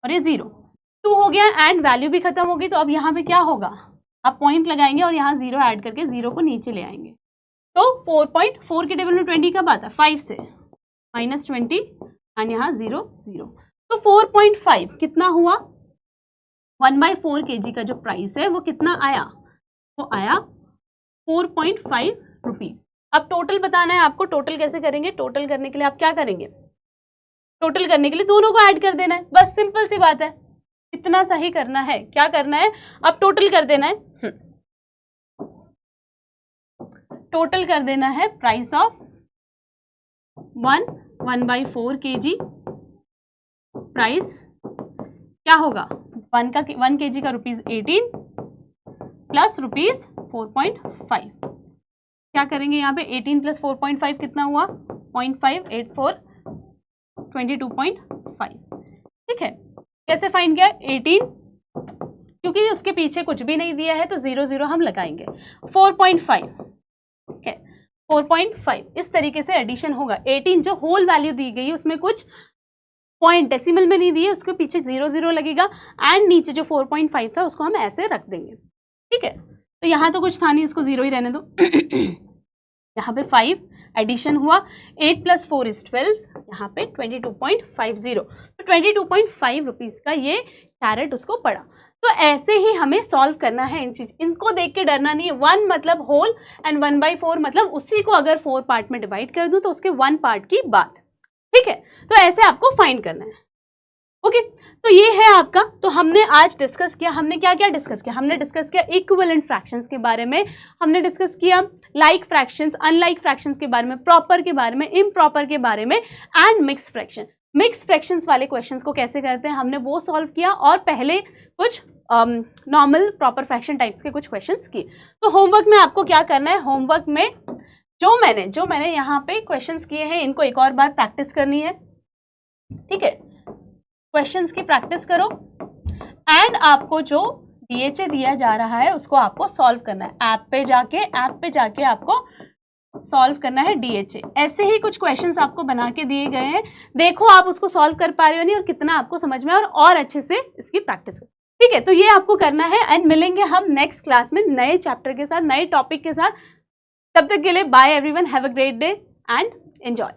और ये 0 2 हो गया एंड वैल्यू भी खत्म होगी। तो अब यहाँ पे क्या होगा, आप पॉइंट लगाएंगे और यहाँ 0 ऐड करके 0 को नीचे ले आएंगे। तो 4.4 के टेबल में 20 कब आता है 5 से -20 एंड यहाँ 0 0। तो 4.5 कितना हुआ, 1/4 kg का जो प्राइस है वो कितना आया, वो आया 4.5 रुपीज। अब टोटल बताना है आपको, टोटल कैसे करेंगे, टोटल करने के लिए आप क्या करेंगे, टोटल करने के लिए दोनों को ऐड कर देना है, बस सिंपल सी बात है, इतना सही करना है। क्या करना है, अब टोटल कर देना है, टोटल कर देना है प्राइस ऑफ 1/4 kg प्राइस क्या होगा 1 kg का ₹18 प्लस ₹4.5। क्या करेंगे यहाँ पे 18 प्लस 4.5 कितना हुआ 0.584 22.5, ठीक है। कैसे फाइंड किया 18, क्योंकि उसके पीछे कुछ भी नहीं दिया है तो 0 0 हम लगाएंगे। 4.5, ठीक है, 4.5 इस तरीके से एडिशन होगा। 18 जो होल वैल्यू दी गई है उसमें कुछ पॉइंट डेसिमल में नहीं दिए, उसके पीछे 0 0 लगेगा एंड नीचे जो 4.5 था उसको हम ऐसे रख देंगे, ठीक है। तो यहाँ तो कुछ था नहीं, इसको 0 ही रहने दो। यहाँ पे 5 एडिशन हुआ, 8 + 4 = 12, यहाँ पे 22.50, तो 22.5 रुपीज़ का ये कैरेट उसको पड़ा। तो ऐसे ही हमें सॉल्व करना है इन चीज, इनको देख के डरना नहीं है। 1 मतलब होल एंड 1/4 मतलब उसी को अगर 4 पार्ट में डिवाइड कर दूं तो उसके 1 पार्ट की बात, ठीक है। तो ऐसे आपको फाइंड करना है, ओके। तो ये है आपका, तो हमने आज डिस्कस किया, हमने क्या क्या डिस्कस किया, हमने डिस्कस किया इक्विवेलेंट फ्रैक्शंस के बारे में, हमने डिस्कस किया लाइक फ्रैक्शंस, अनलाइक फ्रैक्शंस के बारे में, प्रॉपर के बारे में, इम्प्रॉपर के बारे में and mix fraction. Mix fractions वाले क्वेश्चंस को कैसे करते हैं हमने वो सॉल्व किया, और पहले कुछ नॉर्मल प्रॉपर फ्रैक्शन टाइप्स के कुछ क्वेश्चंस किए। तो होमवर्क में आपको क्या करना है, होमवर्क में जो मैंने यहाँ पे क्वेश्चंस किए हैं इनको एक और बार प्रैक्टिस करनी है, ठीक है। क्वेश्चंस की प्रैक्टिस करो एंड आपको जो DHA दिया जा रहा है उसको आपको सॉल्व करना है। ऐप पे जाके आपको सॉल्व करना है DHA। ऐसे ही कुछ क्वेश्चंस आपको बना के दिए गए हैं, देखो आप उसको सॉल्व कर पा रहे हो नहीं और कितना आपको समझ में और अच्छे से इसकी प्रैक्टिस करो, ठीक है। तो ये आपको करना है एंड मिलेंगे हम नेक्स्ट क्लास में नए चैप्टर के साथ, नए टॉपिक के साथ। तब तक के लिए bye everyone, have a great day and enjoy.